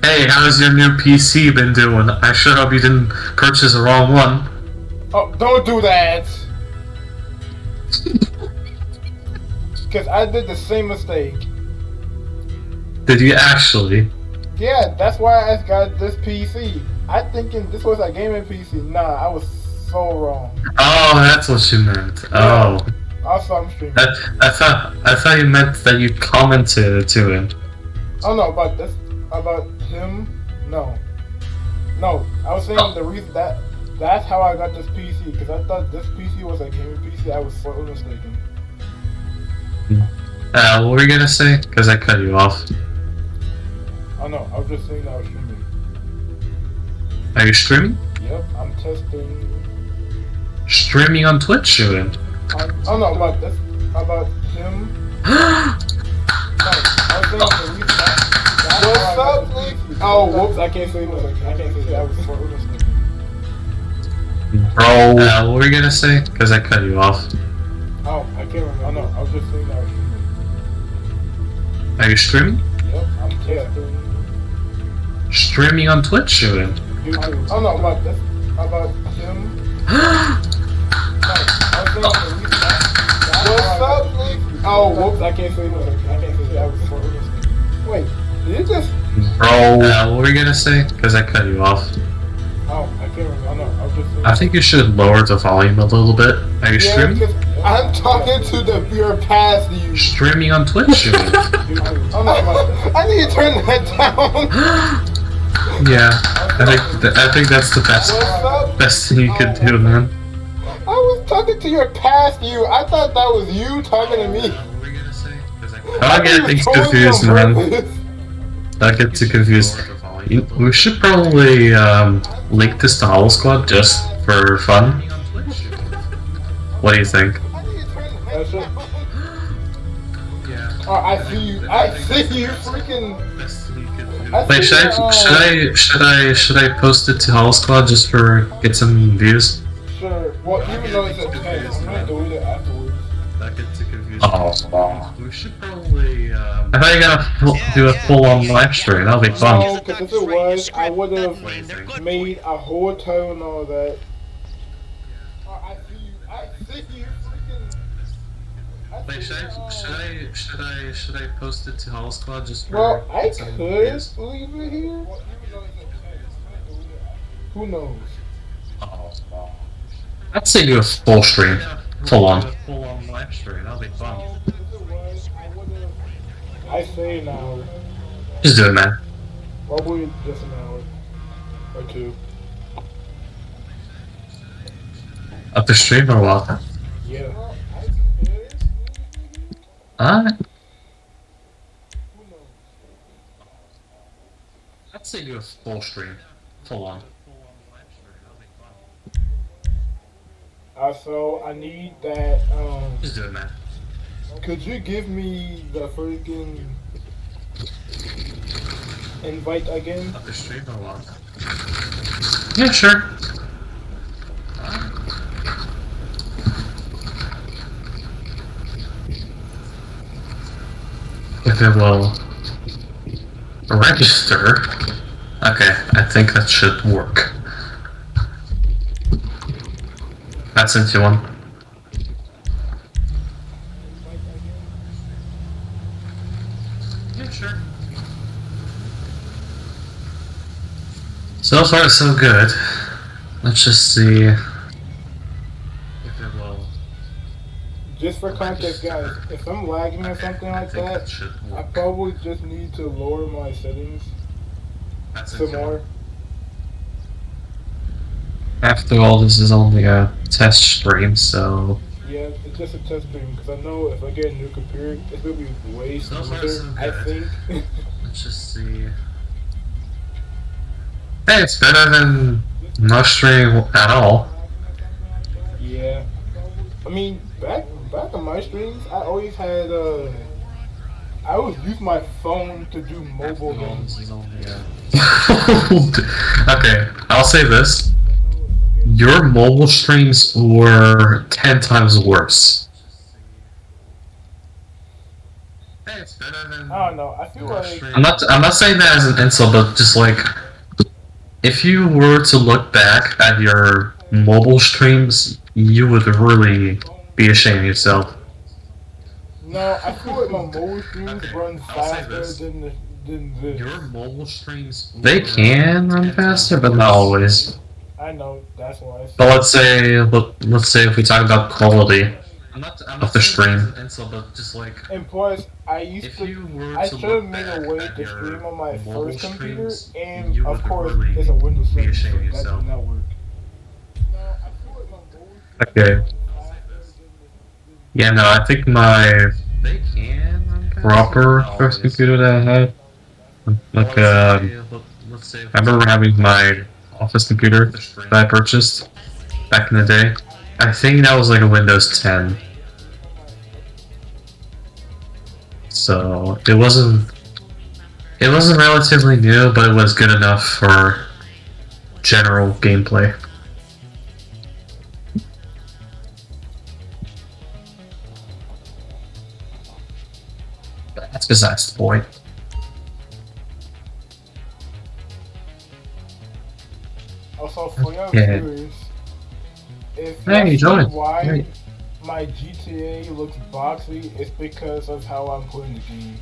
Hey, how's your new PC been doing? I sure hope you didn't purchase the wrong one. Oh, don't do that! Because I did the same mistake. Did you actually? Yeah, that's why I got this PC. I thinking this was a gaming PC. Nah, I was so wrong. Oh, that's what you meant. Yeah. Oh. Also, I'm streaming. I thought you meant that you commented to him. Oh no, about this, about him. No, I was saying the reason that's how I got this PC because I thought this PC was a gaming PC. I was so mistaken. What were you gonna say? Because I cut you off. Oh no, I was just saying I was streaming. Are you streaming? Yep, I'm testing. Streaming on Twitch, you in? Oh no, about this, about him. No, I was saying the reason that's what's up, Lee? Oh, whoops! I can't say no. I can't say that. I was so mistaken. Bro. What were you gonna say? Because I cut you off. Oh, I can't remember. Oh no, I was just saying I was streaming. Are you streaming? Yep, I'm testing. Streaming on Twitch, you in? YouTube. Oh no, about this, about him. No, I was saying the reason what's up, Lee? Oh, whoops! I can't say no. I can't say that. I was so mistaken. Wait, did it just? Bro. What were you gonna say? Because I cut you off. Oh, I can't remember. Oh no, I was just saying. I think you should lower the volume a little bit. Are you streaming? Because I'm talking to the your past you. Streaming on Twitch, you in? Oh no, I need to turn that down. Yeah, I think that's the best thing you could do, man. I was talking to your past you. I thought that was you talking to me. I get things confused, man. I get too confused. We should probably link this to Hollow Squad just for fun. What do you think? Oh, I see you. I see you, freaking. Wait, should I post it to Hollow Squad just for get some views? Sure. Well, even though it's a text, I'm gonna delete it afterwards. Oh, we should probably. I thought you were gonna do a full-on live stream. That'll be fun. No, because if it was, I would have made a whole tone and all that. Oh, I see you. I see you, freaking. Wait, should I post it to Hollow Squad just for? Well, I get some could views? leave it here. Who knows? I'd say do a full stream, full-on live stream. That'll be fun. I say an hour. Just do it, man. Probably just an hour or two. Up the stream or what? Yeah. Alright. I'd say do a full stream, full-on. So I need that. Just do it, man. Could you give me the freaking invite again? Up the stream or what? Yeah, sure. If it will register. Okay, I think that should work. That's into one. Yeah, sure. So far, so good. Let's just see if it will. Just for context, guys, if I'm lagging or something like that, I probably just need to lower my settings some more. After all, this is only a test stream, so. Yeah, it's just a test stream because I know if I get a new computer, it's gonna be way smoother. I think. Let's just see. Hey, it's better than no stream at all. Yeah, I mean, back on my streams, I always had I always used my phone to do mobile games. Okay, I'll say this. Your mobile streams were 10 times worse. Hey, it's I don't know. I feel like I'm not saying that as an insult, but just like if you were to look back at your mobile streams, you would really be ashamed of yourself. no, I feel like my mobile streams run faster than this. Your mobile streams, they can run faster, but not always. I know, that's why. But let's say if we talk about quality of the stream. And plus, I should have made a way to stream on my first computer, and of course, it's a Windows 7, so that does not work. Okay. Yeah, no, I think my proper first computer that I had, like, I remember having my office computer that I purchased back in the day. I think that was like a Windows 10. So it wasn't relatively new, but it was good enough for general gameplay. But that's besides the point. Also, for your viewers, if hey, that's why my GTA looks boxy, it's because of how I'm playing the game.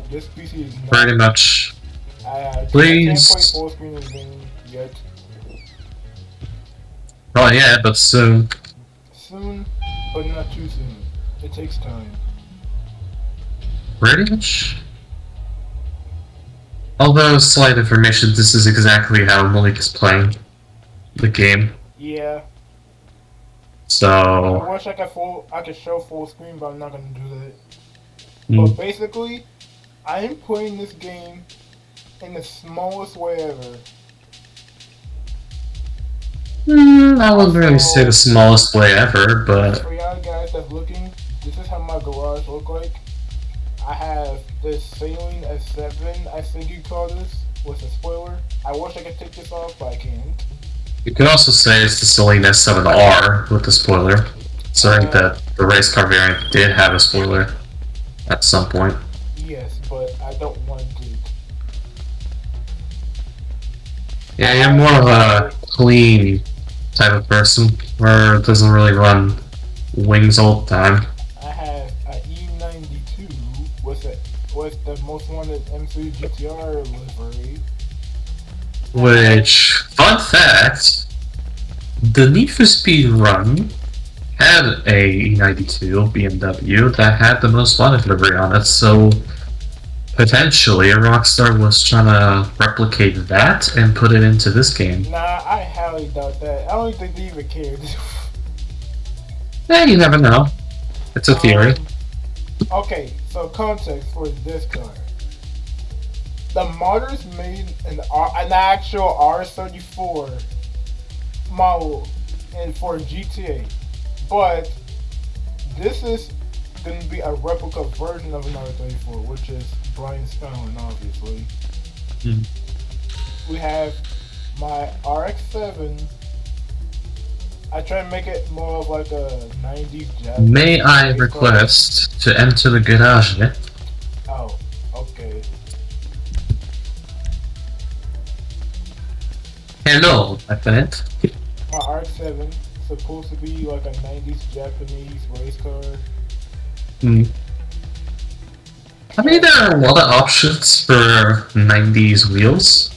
This PC is not pretty much. I Please. can't play full screen of the game yet. Oh yeah, but soon. Soon, but not too soon. It takes time. Pretty much. Although, slight information, this is exactly how Malik is playing the game. Yeah. So. I wish I could show full screen, but I'm not gonna do that. But basically, I am playing this game in the smallest way ever. I wouldn't really say the smallest way ever, but... For y'all guys that's looking, this is how my garage look like. I have this Saline S7, I think you call this, with a spoiler. I wish I could take this off, but I can't. You could also say it's the Saline S7R with the spoiler. Considering that the race car variant did have a spoiler at some point. Yes, but I don't want it. Yeah, you're more of a clean type of person, where it doesn't really run wings all the time. I have an E92 with the most wanted M3 GTR livery. Which, fun fact, the Need for Speed Run had a E92 BMW that had the most wanted livery on it, so potentially Rockstar was trying to replicate that and put it into this game. Nah, I highly doubt that. I don't think they even cared. Yeah, you never know. It's a theory. Okay, so context for this car. The modders made an actual R34 model and for GTA, but this is going to be a replica version of an R34, which is Brian Spellman, obviously. We have my RX-7. I try to make it more of like a 90s jazz. May I request to enter the garage? Oh, okay. Hello, my friend. My RX-7 supposed to be like a 90s Japanese race car. I mean, there are a lot of options for 90s wheels,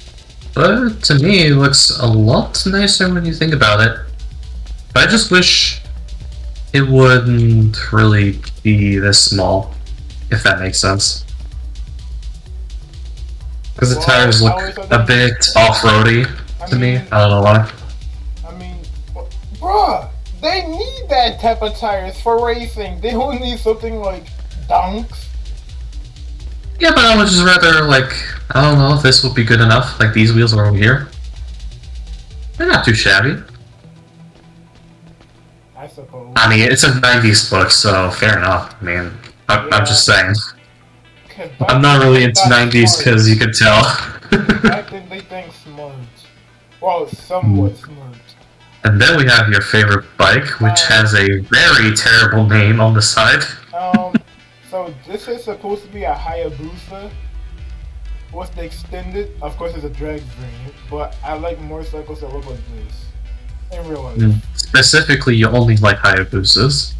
but to me it looks a lot nicer when you think about it. But I just wish it wouldn't really be this small, if that makes sense. Because the tires look a bit off-roady to me, I don't know why. I mean, bruh, they need that type of tires for racing. They don't need something like dunks. Yeah, but I would just rather, like, I don't know if this would be good enough. Like, these wheels are over here. They're not too shabby. I suppose. I mean, it's a 90s book, so fair enough. I mean, I'm just saying. I'm not really into 90s because you could tell. Back then they think smart. Well, somewhat smart. And then we have your favorite bike, which has a very terrible name on the side. So So this is supposed to be a Hayabusa. What's the extended? Of course, it's a drag variant, but I like motorcycles that look like this in real life. Specifically, you only like Hayabusas.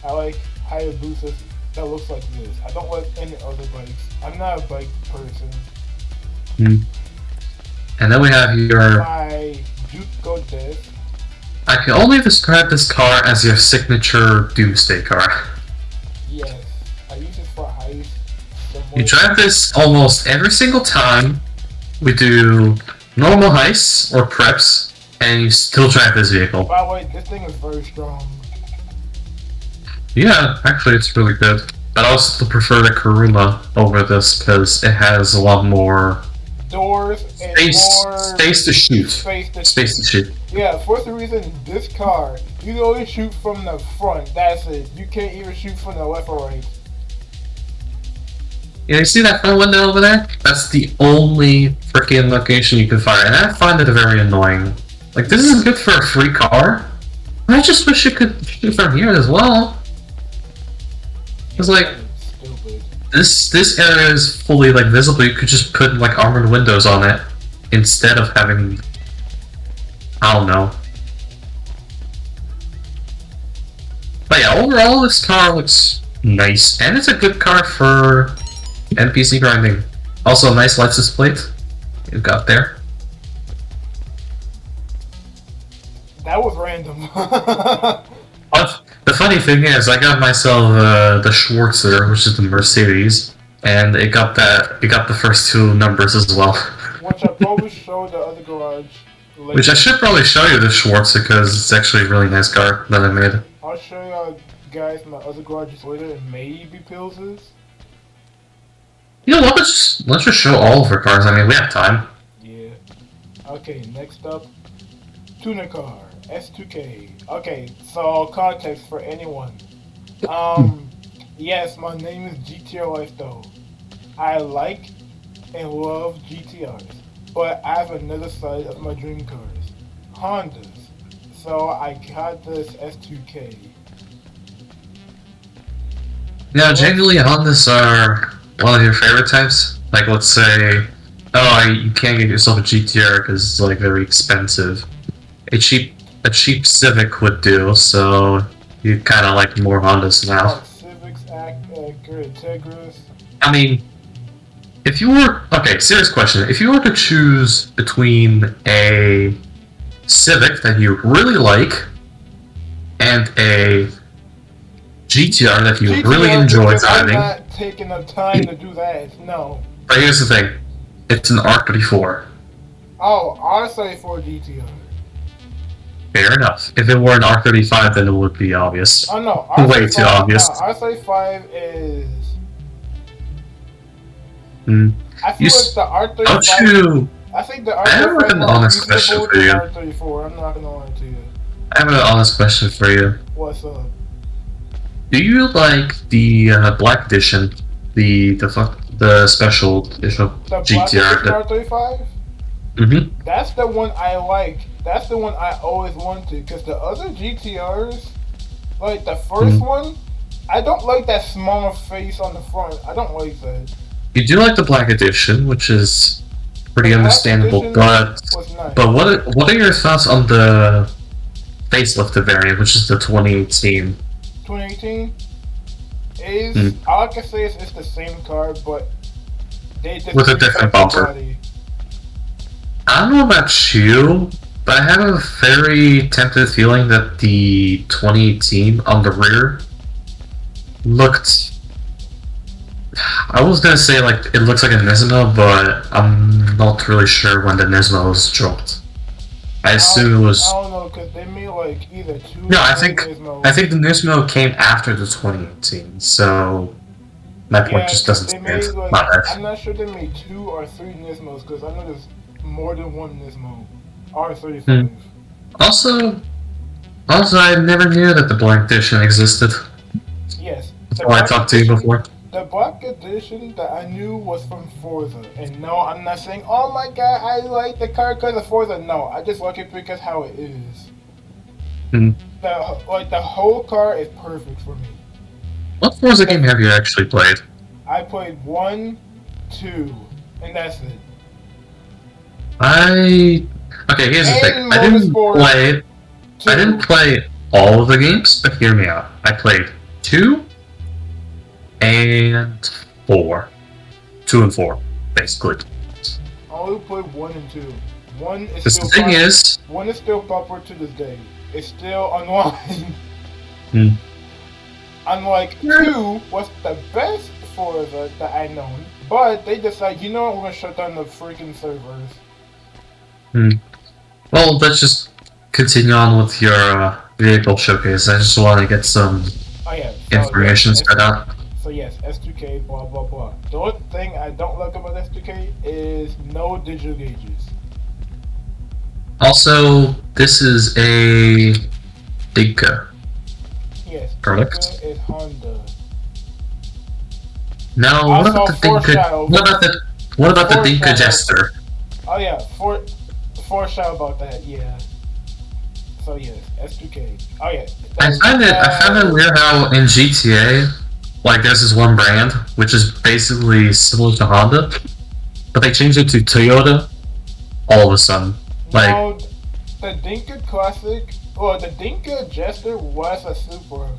I like Hayabusas that looks like this. I don't like any other bikes. I'm not a bike person. And then we have your... My Jutko Death. I can only describe this car as your signature Doomsday car. Yes, I use it for heist. You drive this almost every single time we do normal heists or preps, and you still drive this vehicle. By the way, this thing is very strong. Yeah, actually it's really good. But I also prefer the Kuruma over this because it has a lot more doors and space to shoot. Space to shoot. Yeah, for the reason this car, you can only shoot from the front. That's it. You can't even shoot from the left or right. Yeah, you see that front window over there? That's the only freaking location you can fire, and I find it very annoying. Like, this isn't good for a free car. I just wish it could shoot from here as well. It's like, this area is fully like visible. You could just put like armored windows on it instead of having, I don't know. But yeah, overall this car looks nice, and it's a good car for NPC grinding. Also, a nice license plate you've got there. That was random. But the funny thing is, I got myself the Schwarzer, which is the Mercedes, and it got the first two numbers as well. Which I'll probably show the other garage later. Which I should probably show you the Schwarzer because it's actually a really nice car that I made. I'll show you guys my other garages later, and maybe Pils's. You know what? Let's just show all of our cars. I mean, we have time. Yeah. Okay. Next up, tuner car. S2K. Okay, so context for anyone. Yes, my name is GTR Life though. I like and love GTRs, but I have another side of my dream cars, Hondas. So I got this S2K. Now, generally, Hondas are one of your favorite types. Like, let's say, you can't get yourself a GTR because it's like very expensive. A cheap Civic would do, so you kind of like more Hondas now. Civics, Acura, Integris. I mean, if you were... Okay, serious question. If you were to choose between a Civic that you really like and a GTR that you really enjoy driving... I'm not taking the time to do that, no. But here's the thing. It's an R34. Oh, R34 GTR. Fair enough. If it were an R35, then it would be obvious. Oh no, way too obvious. R35 is... I feel You like the R35... Don't you... I think the I have R35 an honest question for you. R34. I'm not gonna lie to you. I have an honest question for you. What's up? Do you like the Black Edition, the special edition The GTR? Black Edition R35? Mm-hmm. That's the one I like. That's the one I always wanted. Because the other GTRs, like the first one, I don't like that smaller face on the front. I don't like that. You do like the Black Edition, which is pretty understandable, but nice. But what are your thoughts on the facelifted variant, which is the 2018? 2018 is all I can say is it's the same car, but they just with a different bumper. Body. I don't know about you, but I have a very tempted feeling that the 2018 on the rear looked... I was gonna say like it looks like a Nismo, but I'm not really sure when the Nismo was dropped. I assume it was... I don't know, because they made like either two... No, I think the Nismo came after the 2018, so... My point just doesn't stand. Like, My bad. I'm not sure they made 2 or 3 Nismos, because I know there's more than one Nismo. R35. Also, I never knew that the Black Edition existed. Yes. Before I talked to you before. The Black Edition that I knew was from Forza. And no, I'm not saying, oh my god, I like the car because of Forza. No, I just like it because how it is. The whole car is perfect for me. What Forza game have you actually played? I played 1, 2, and that's it. Okay, here's the thing. And I Motorsport 2. didn't play all of the games, but hear me out. I played 2 and 4. 2 and 4, basically. I only played 1 and 2. 1 is Because still the thing is, 1 is still popular to this day. It's still online. Unlike 2 was the best Forza that I known, but they decided, you know what, we're gonna shut down the freaking servers. Well, let's just continue on with your vehicle showcase. I just want to get some information spread out. So yes, S2K, blah blah blah. The only thing I don't like about S2K is no digital gauges. Also, this is a Dinka. Yes, Correct. Dinka is Honda. Now, what about the Dinka? What about the Dinka Jester? Oh yeah, foreshadow about that. Yeah. So yes, S2K. Oh yeah. I find it weird how in GTA, like there's this one brand which is basically similar to Honda, but they changed it to Toyota all of a sudden. Like, no, the Dinka Classic, or the Dinka Jester was a Supra.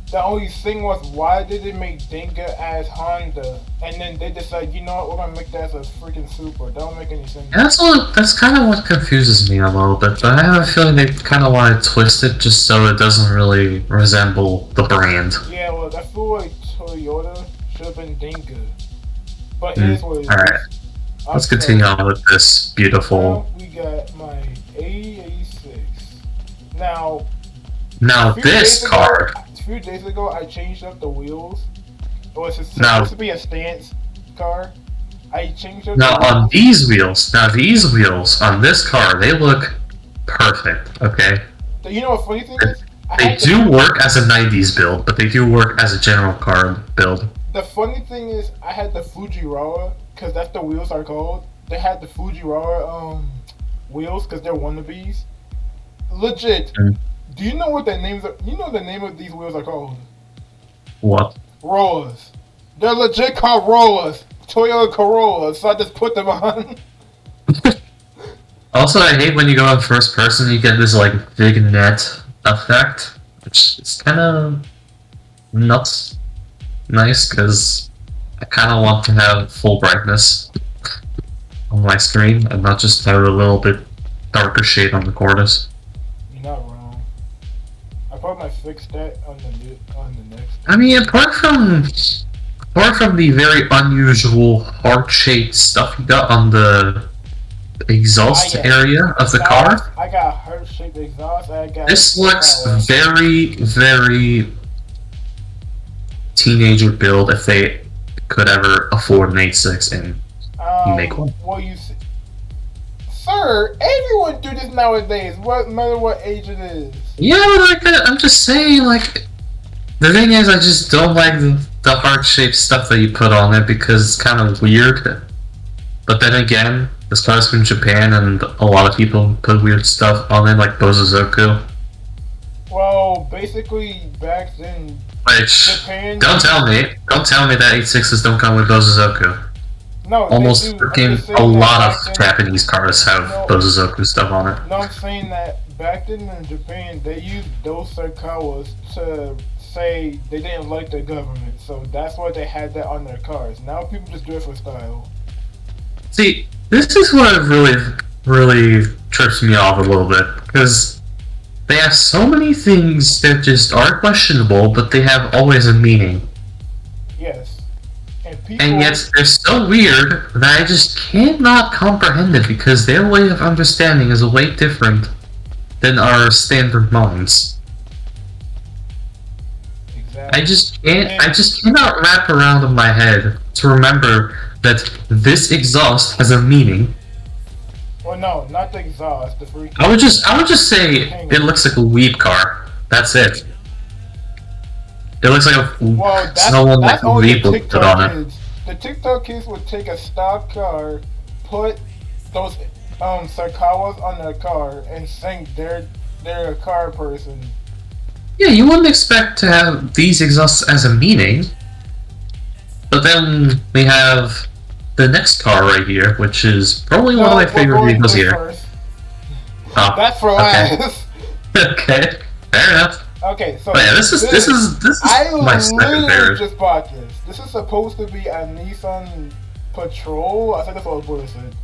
The only thing was, why did they make Dinka as Honda? And then they decided, you know what, we're gonna make that as a freaking Supra. That don't make any sense. that's kind of what confuses me a little bit, but I have a feeling they kind of want to twist it just so it doesn't really resemble the brand. Yeah, well, I feel like Toyota should have been Dinka. But it is what it is. Alright, let's continue on with this beautiful... Now we got my A86. Now this car... A few days ago, I changed up the wheels. It was supposed to be a stance car. I changed up Now, on these wheels on this car, they look perfect, okay? You know what funny thing is? They do work as a 90s build, but they do work as a general car build. The funny thing is, I had the Fujiwara, because that's the wheels are called. They had the Fujiwara wheels, because they're wannabes. Legit. Do you know what the names are? You know the name of these wheels are called? What? Rollas. They're legit called Rollas. Toyota Corollas, so I just put them on. Also, I hate when you go in first person, you get this like vignette effect, which is kind of not nice because I kind of want to have full brightness on my screen and not just have a little bit darker shade on the corners. You're not wrong. I probably might fix that on the next. I mean, apart from the very unusual heart-shaped stuff you got on the exhaust area of the car, I got heart-shaped exhaust. This looks very, very teenager build if they could ever afford an 86 and make one. Well, sir, everyone do this nowadays, no matter what age it is. Yeah, but like I'm just saying, like, the thing is, I just don't like the heart-shaped stuff that you put on it because it's kind of weird. But then again, this car's from Japan, and a lot of people put weird stuff on it, like Bosozoku. Well, basically, back then, Japan... Don't tell me that 86s don't come with Bosozoku. No, almost freaking a lot of Japanese cars have Bosozoku stuff on it. No, I'm saying that back then in Japan, they used those Serkawas to say they didn't like the government, so that's why they had that on their cars. Now people just do it for style. See, this is what really trips me off a little bit, because they have so many things that just are questionable, but they have always a meaning. Yes. And yet they're so weird that I just cannot comprehend it, because their way of understanding is way different than our standard minds. Exactly. I just cannot wrap around in my head to remember that this exhaust has a meaning. Well, no, not the exhaust. The freaking. I would just say it looks like a weed car. That's it. It looks like someone like a weed would put on it. The TikTok kids would take a stock car, put those Serkawas on their car, and think they're a car person. Yeah, you wouldn't expect to have these exhausts as a meaning. But then we have the next car right here, which is probably one of my favorite vehicles here. First. Oh, That's for okay. last. Okay, fair enough. Okay, so But yeah, this is my second favorite. Just bought this. This is supposed to be a Nissan Patrol. I think that's what Buddha said.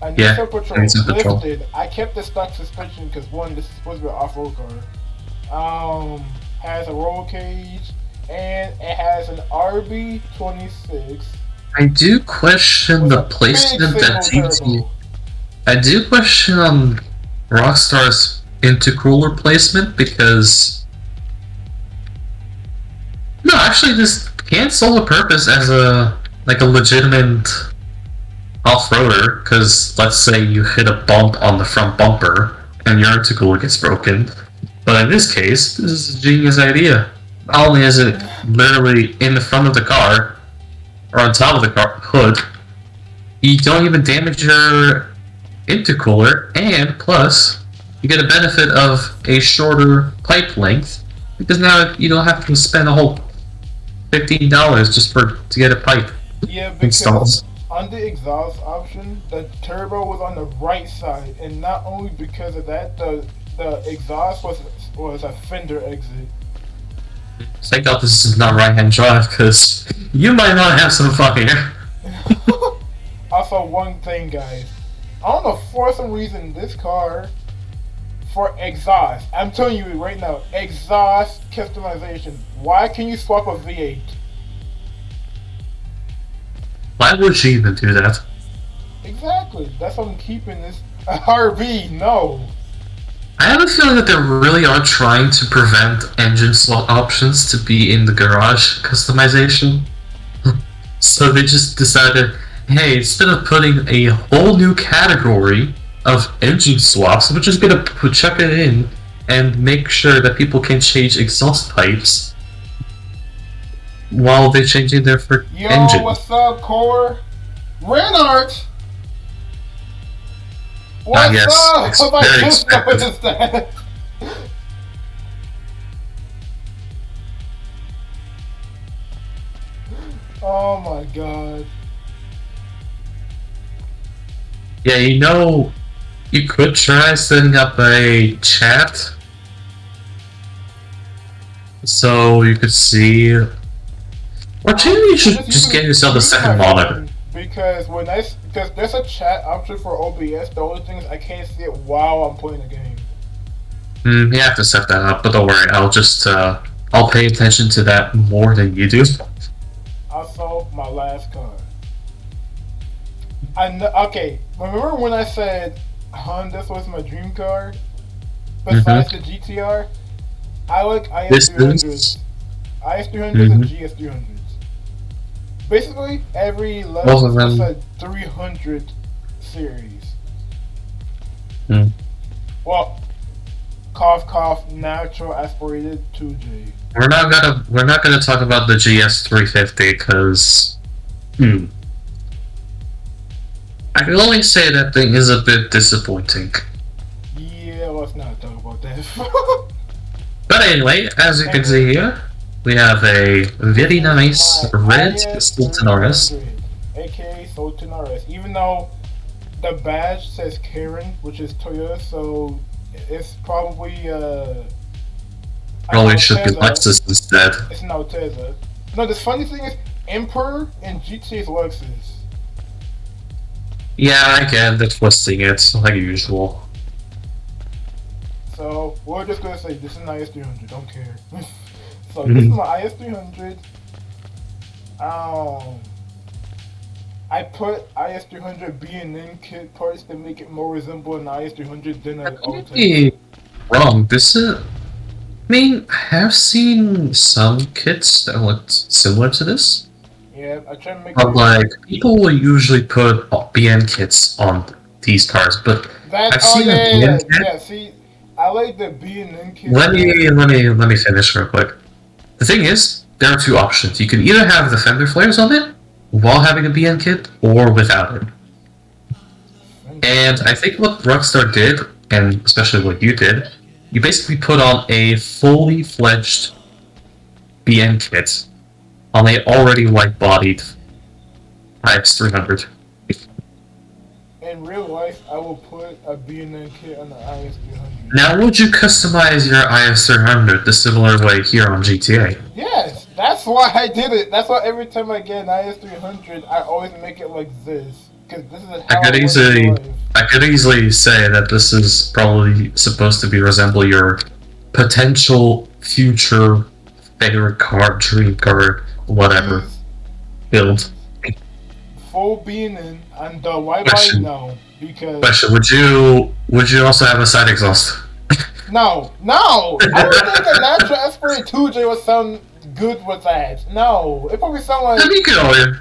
A Nissan Patrol lifted. I kept the stock suspension because one, this is supposed to be an off-road car. Has a roll cage and it has an RB26. I do question the placement that GT. I do question Rockstar's intercooler placement because no, actually, this can serve a purpose as a legitimate off-roader. Because let's say you hit a bump on the front bumper and your intercooler gets broken. But in this case, this is a genius idea. Not only is it literally in the front of the car or on top of the car hood, you don't even damage your intercooler, and plus you get a benefit of a shorter pipe length because now you don't have to spend a whole $15 just to get a pipe installed. On the exhaust option, the turbo was on the right side, and not only because of that, the exhaust was a fender exit. Thank God this is not right-hand drive, because you might not have some fun here. Also, one thing, guys. I don't know, for some reason, this car, for exhaust, I'm telling you right now, exhaust customization, why can you swap a V8? Why would she even do that? Exactly, that's why I'm keeping this RV, no. I have a feeling that they really are trying to prevent engine slot options to be in the garage customization. So they just decided, hey, instead of putting a whole new category of engine swaps, we're just gonna chuck it in and make sure that people can change exhaust pipes while they're changing their engine. Yo, what's up, Core? Renart! What's up? Very expected. That? Oh my god. Yeah, you could try setting up a chat so you could see, or maybe you should just get yourself a second monitor. Because because there's a chat option for OBS, the only thing is I can't see it while I'm playing the game. You have to set that up, but don't worry, I'll pay attention to that more than you do. Also, my last card. Okay, remember when I said Honda was my dream car? Besides the GTR? I like IS300s. IS300s and GS300s. Basically, every level is a 300 series. Well, cough cough, natural aspirated 2J. We're not gonna talk about the GS350 because I can only say that thing is a bit disappointing. Yeah, let's not talk about that. But anyway, as you can see here, we have a very nice red Sultan RS. AKA Sultan RS. Even though the badge says Karen, which is Toyota, so it's probably should be Lexus instead. It's an Altezza. No, the funny thing is Emperor and GTA is Lexus. Yeah, again, they're twisting it like usual. So we're just gonna say this is an IS300. Don't care. So this is my IS300. I put IS300 B&N kit parts to make it more resemble an IS300 than an old type. Wrong. I have seen some kits that look similar to this. Yeah, I try to make. But like, people will usually put BN kits on these cars, but I've seen a BN kit. Yeah, see, I like the B&N kit. Let me finish real quick. The thing is, there are two options. You can either have the fender flares on it while having a BN kit, or without it. And I think what Rockstar did, and especially what you did, you basically put on a fully fledged BN kit on a already light-bodied IS-300. In real life, I will put a B&N kit on the IS-300. Now, would you customize your IS-300 the similar way here on GTA? Yes, that's why I did it. That's why every time I get an IS-300, I always make it like this. Because this is how I could easily say that this is probably supposed to be resemble your potential future favorite car, dream car, whatever build. Full B&N and the white Question. no, because Question: Would you also have a side exhaust? no. I don't think a natural Esprit 2J would sound good with that. No, it probably sound like. You could always.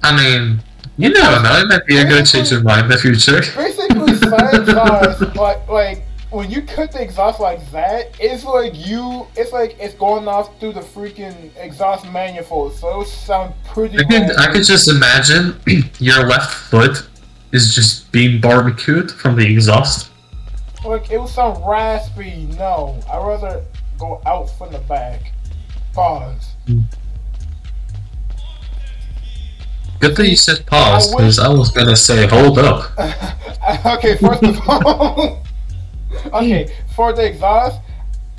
I mean, you never know. It might be a good change of mind in the future. Basically, side exhaust, like when you cut the exhaust like that, it's like it's going off through the freaking exhaust manifold, so it would sound pretty. I could just imagine your left foot is just being barbecued from the exhaust. Like, it would sound raspy. No, I'd rather go out from the back. Pause. Good thing you said pause, because I was gonna say hold up. Okay, first of all, okay, for the exhaust,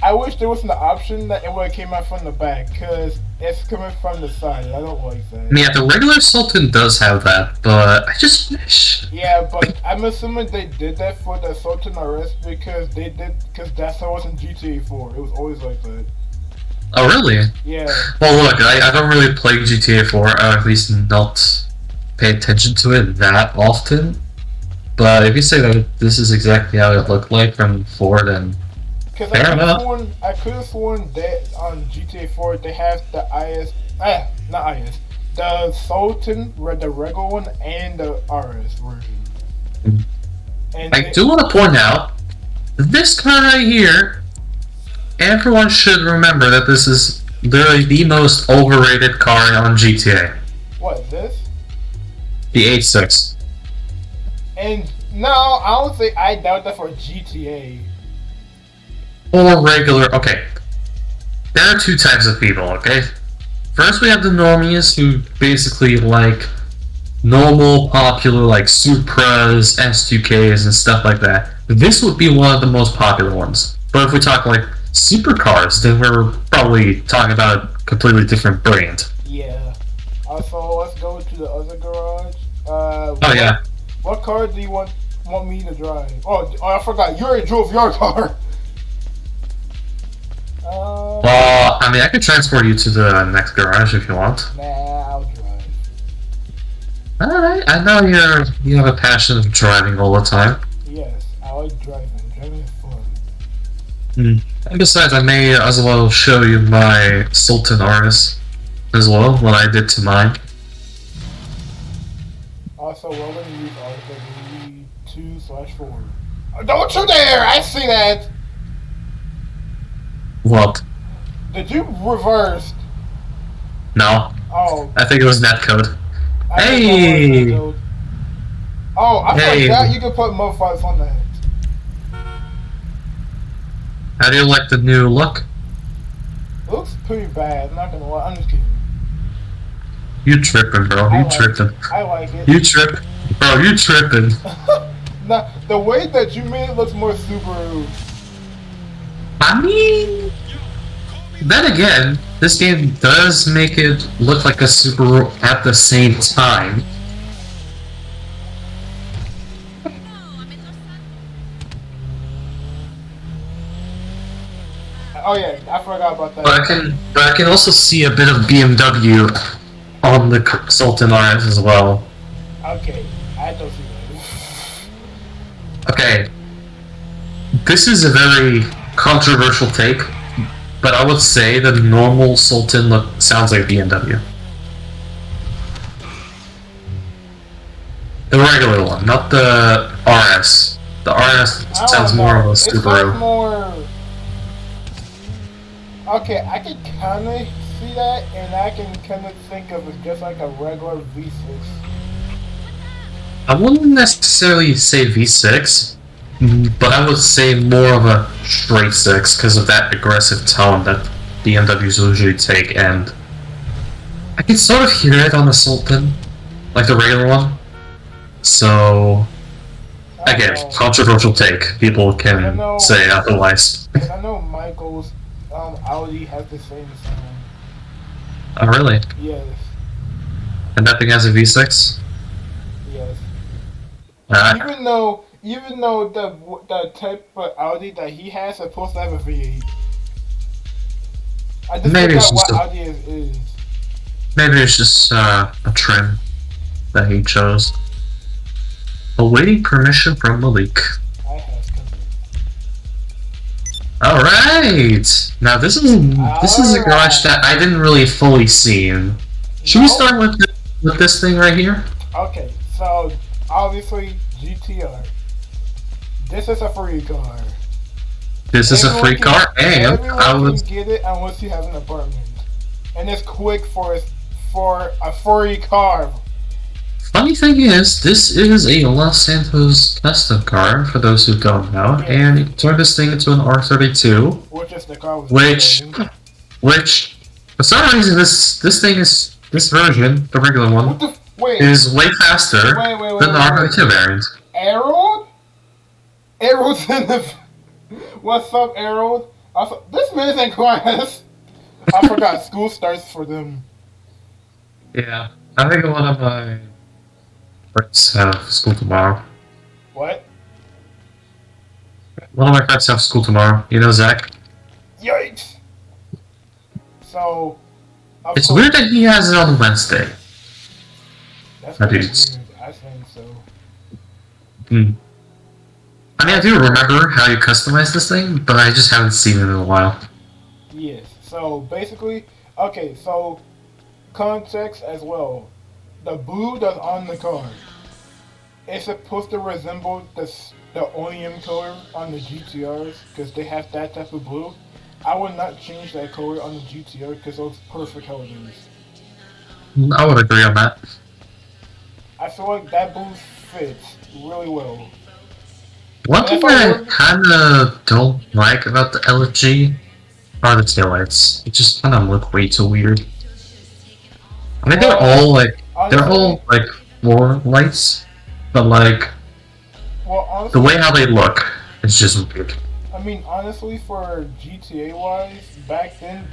I wish there was an option that it would have came out from the back, because it's coming from the side. I don't like that. Yeah, the regular Sultan does have that, but I just wish. Yeah, but I'm assuming they did that for the Sultan RS because that's how it was in GTA 4. It was always like that. Oh, really? Yeah. Well, look, I don't really play GTA 4, or at least not pay attention to it that often. But if you say that this is exactly how it looked like from 4, then because fair enough. I could have sworn that on GTA 4 they have the not IS, the Sultan, the regular one, and the RS version. And I do want to point out, this car right here, everyone should remember that this is literally the most overrated car on GTA. What is this? The 86. And no, honestly, I doubt that for GTA. Or regular. Okay. There are two types of people, okay? First, we have the normies who basically like normal, popular, like Supras, S2Ks, and stuff like that. This would be one of the most popular ones. But if we talk like supercars, then we're probably talking about a completely different brand. Yeah. Also, let's go to the other garage. Yeah. What car do you want me to drive? Oh, I forgot. You already drove your car. I mean, I could transport you to the next garage if you want. Nah, I'll drive. Alright, I know you have a passion of driving all the time. Yes, I like driving. Driving is fun. And besides, I may as well show you my Sultan RS as well, what I did to mine. Also, we're going to use RW 2/4. Oh, don't you dare! I see that! What? Did you reverse? No. Oh. I think it was netcode. Hey! Oh, I Hey. forgot you can put modifiers on that. How do you like the new look? It looks pretty bad, I'm not gonna lie. I'm just kidding. You tripping, bro. You tripping. I like it. You trip. Bro, you tripping. Now, the way that you made it looks more Subaru. I mean, then again, this game does make it look like a Subaru at the same time. Oh yeah, I forgot about that. But I can also see a bit of BMW on the Sultan RS as well. Okay, I don't see that. Okay, this is a very controversial take, but I would say the normal Sultan look sounds like BMW. The regular one, not the RS. The RS sounds more of a Subaru. It's more. Okay, I can kind of see that, and I can kind of think of it just like a regular V6. I wouldn't necessarily say V6, but I would say more of a straight 6 because of that aggressive tone that BMWs usually take, and I can sort of hear it on the Sultan, like the regular one. So, again, controversial take. People can say otherwise. And I know Michael's Audi has the same sound. Oh, really? Yes. And that thing has a V6? Yes. Even though the type of Audi that he has is supposed to have a V8. I just forgot what Audi is. Maybe it's just a trim that he chose. Awaiting permission from Malik. I have company. Alright! Now this is a garage that I didn't really fully see. Should we start with this thing right here? Okay, so obviously GTR. This is a free car. This is a free car, and I was can get it unless you have an apartment, and it's quick for a free car. Funny thing is, this is a Los Santos custom car, for those who don't know, and you can turn this thing into an R32, which is the car which, for some reason, this version, the regular one, is way faster than the R32 variant. Arrow's in the... What's up, Arrow? This man's in class. I forgot, school starts for them. Yeah, I think one of my friends have school tomorrow. What? One of my friends have school tomorrow. You know Zach? Yikes! So... It's weird that he has it on Wednesday. That's weird. I think so. I mean, I do remember how you customize this thing, but I just haven't seen it in a while. Yes. So basically, okay. So context as well. The blue that's on the car, it's supposed to resemble the onion color on the GTRs because they have that type of blue. I would not change that color on the GTR because it looks perfect how it is. I would agree on that. I feel like that blue fits really well. One thing that I kinda don't like about the LFG are the taillights. It just kinda look way too weird. I mean, they're all like floor lights, but like the way how they look is just weird. I mean, honestly, for GTA wise, back then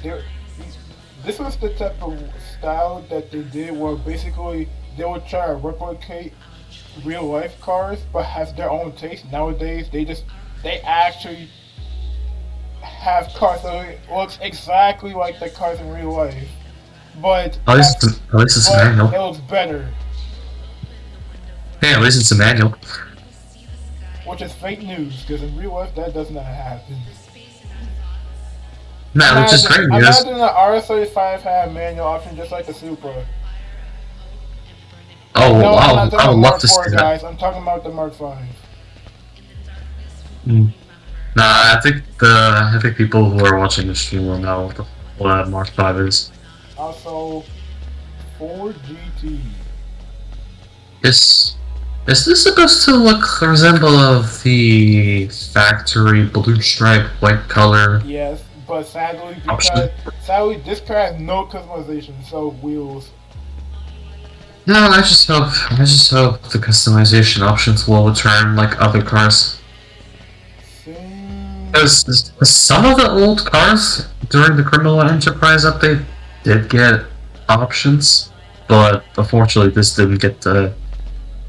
this was the type of style that they did where basically they would try to replicate real life cars but have their own taste. Nowadays they actually have cars that looks exactly like the cars in real life, but at least it's a manual. It looks better. Hey, at least it's a manual. Which is fake news because in real life that does not happen. Nah, which is great news. Imagine the R35 had a manual option just like the Supra. Oh, no, wow, I would love to see that. Guys. I'm talking about the Mark V. Nah, I think people who are watching the stream will know what Mark V is. Also, Ford GT. Is this supposed to resemble the factory blue stripe white color? Yes, but sadly this car has no customization, so wheels. No, I just hope the customization options will return like other cars. Because some of the old cars during the Criminal Enterprise update did get options, but unfortunately this didn't get the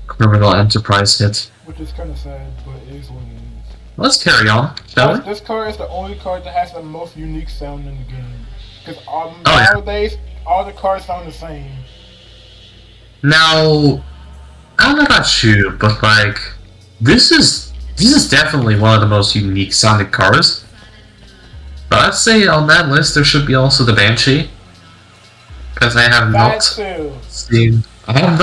Criminal Enterprise hit. Which is kind of sad, but it is what it is. Let's carry on, shall we? This car is the only car that has the most unique sound in the game. Because nowadays, all the cars sound the same. Now, I don't know about you, but like, this is definitely one of the most unique sounding cars. But I'd say on that list there should be also the Banshee, because I have not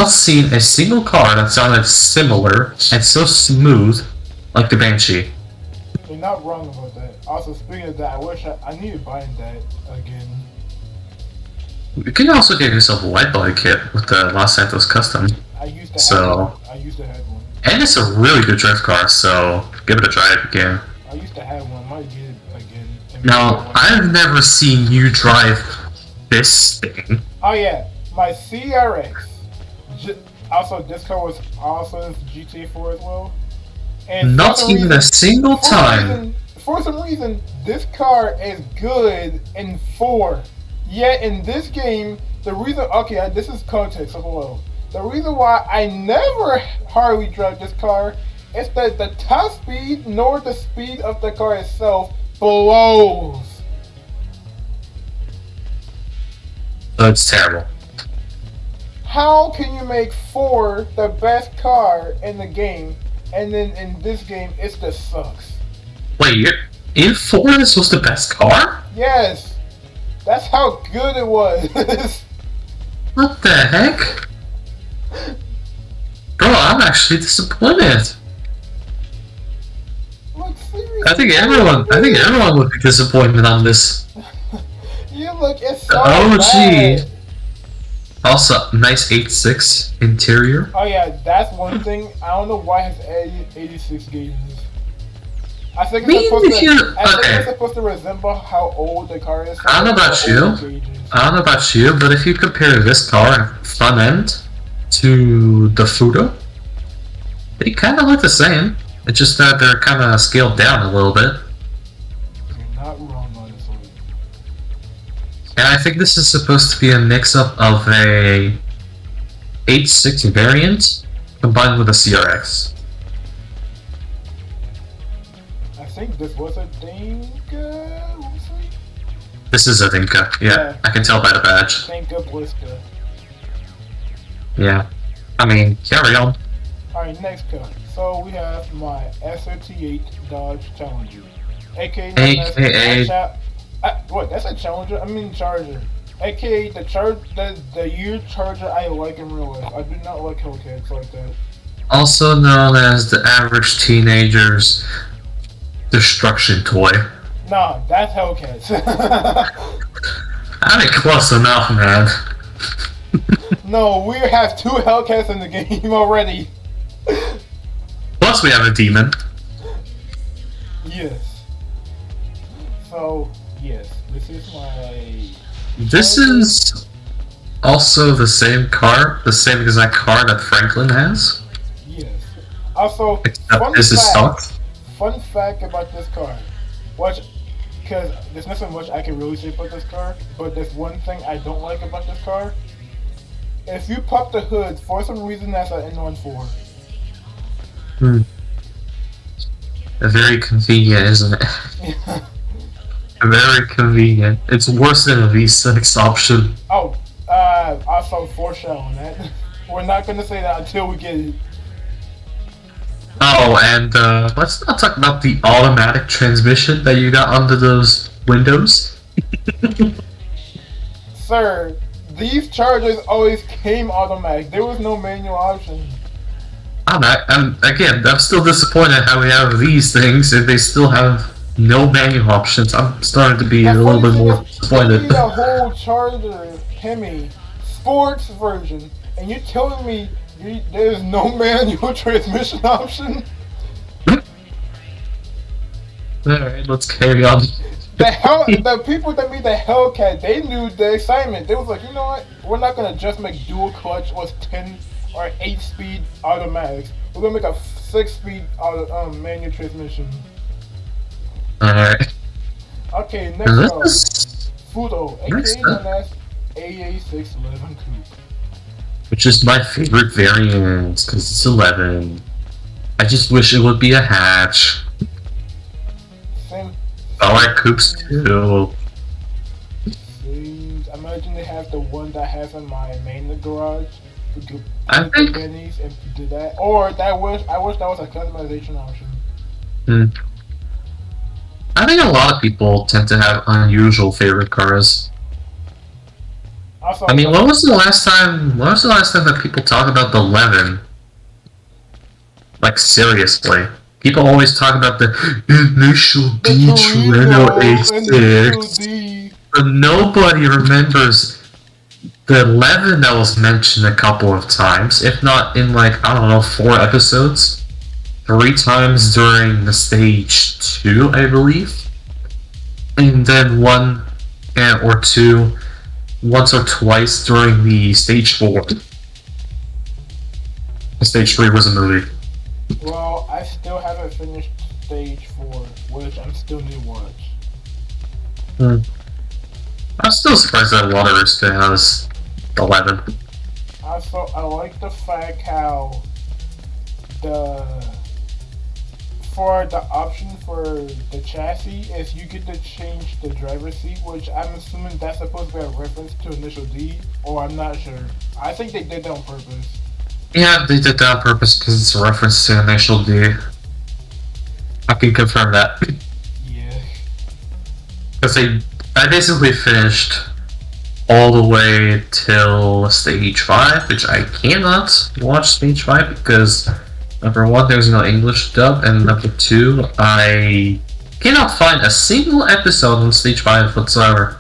seen a single car that sounded similar and so smooth like the Banshee. You're not wrong about that. Also, speaking of that, I wish I need to buy that again. You can also get yourself a white body kit with the Los Santos Custom. I used to have one. And it's a really good drift car, so Give it a try if you can. I used to have one. Might get it again. Now, I've never seen you drive this thing. Oh yeah, my CRX. Also, this car was also GTA 4 as well. And Not even a single time. For some reason, this car is good in 4. Yet in this game, the reason, okay, this is context, so hello. The reason why I never hardly drive this car is that the top speed nor the speed of the car itself blows. Oh, it's terrible. How can you make 4 the best car in the game, and then in this game it just sucks? Wait, in 4 this was the best car? Yes, that's how good it was. What the heck? Bro, I'm actually disappointed. Look, seriously, I think everyone would be disappointed on this. You look, it's so Oh bad. gee. Also, nice 8.6 interior. Oh yeah, that's one thing. I don't know why it's 86 gauges. I think it's supposed to resemble how old the car is. I don't know about you. I don't know about you, but if you compare this car front end to the Futo, they kind of look the same. It's just that they're kind of scaled down a little bit. You're not wrong, honestly. And I think this is supposed to be a mix-up of a 8.6 variant combined with a CRX. I think this was a Dinka. This is a Dinka, yeah. I can tell by the badge. Dinka Bliska. Yeah. I mean, carry on. Alright, next car. So we have my SRT8 Dodge Challenger. AKA what? That's a Challenger? I mean Charger. AKA the year Charger I like in real life. I do not like Hellcats like that. Also known as the average teenager's destruction toy. Nah, that's Hellcats. I mean, close enough, man. No, we have 2 Hellcats in the game already. Plus, we have a demon. Yes. So, yes, this is my... This is also the same car, the same exact car that Franklin has. Yes. Also, except this is stock. Fun fact about this car. Because there's not so much I can really say about this car, but there's one thing I don't like about this car. If you pop the hood, for some reason that's an N14. Very convenient, isn't it? Very convenient. It's worse than a V6 option. Oh, also foreshadowing that. We're not gonna say that until we get it. Oh, and let's not talk about the automatic transmission that you got under those windows. Sir, these Chargers always came automatic. There was no manual option. I'm still disappointed how we have these things and they still have no manual options. I'm starting to be a little bit more disappointed. You need a whole Charger Hemi sports version, and you're telling me there's no manual transmission option? Alright, let's carry on. The people that made the Hellcat, they knew the excitement. They was like, you know what? We're not gonna just make dual clutch or 10 or 8-speed automatics. We're gonna make a 6-speed manual transmission. Alright. Okay, next up, Futo, aka known as AA611 Coupe. Which is my favorite variant, because it's 11. I just wish it would be a hatch. I like coupes too. Imagine they have the one that has in my main garage. I think. And do that, or I wish that was a customization option. I think a lot of people tend to have unusual favorite cars. Also, I mean, when was the last time that people talk about the 11? Like seriously. People always talk about the initial D-Treno A6, but nobody remembers the 11 that was mentioned a couple of times, if not in like, I don't know, 4 episodes. 3 times during the stage 2, I believe. And then one or two, once or twice during the stage 4. Stage 3 was a movie. Well, I still haven't finished stage 4, which I'm still new to watch. I'm still surprised that Water still has 11. Also, I like the fact how for the option for the chassis is you get to change the driver's seat, which I'm assuming that's supposed to be a reference to Initial D, or I'm not sure. I think they did that on purpose. Yeah, they did that on purpose because it's a reference to Initial D. I can confirm that. Yeah. Because I basically finished all the way till stage 5, which I cannot watch stage 5 because number 1, there's no English dub, and number 2, I cannot find a single episode on stage 5 whatsoever.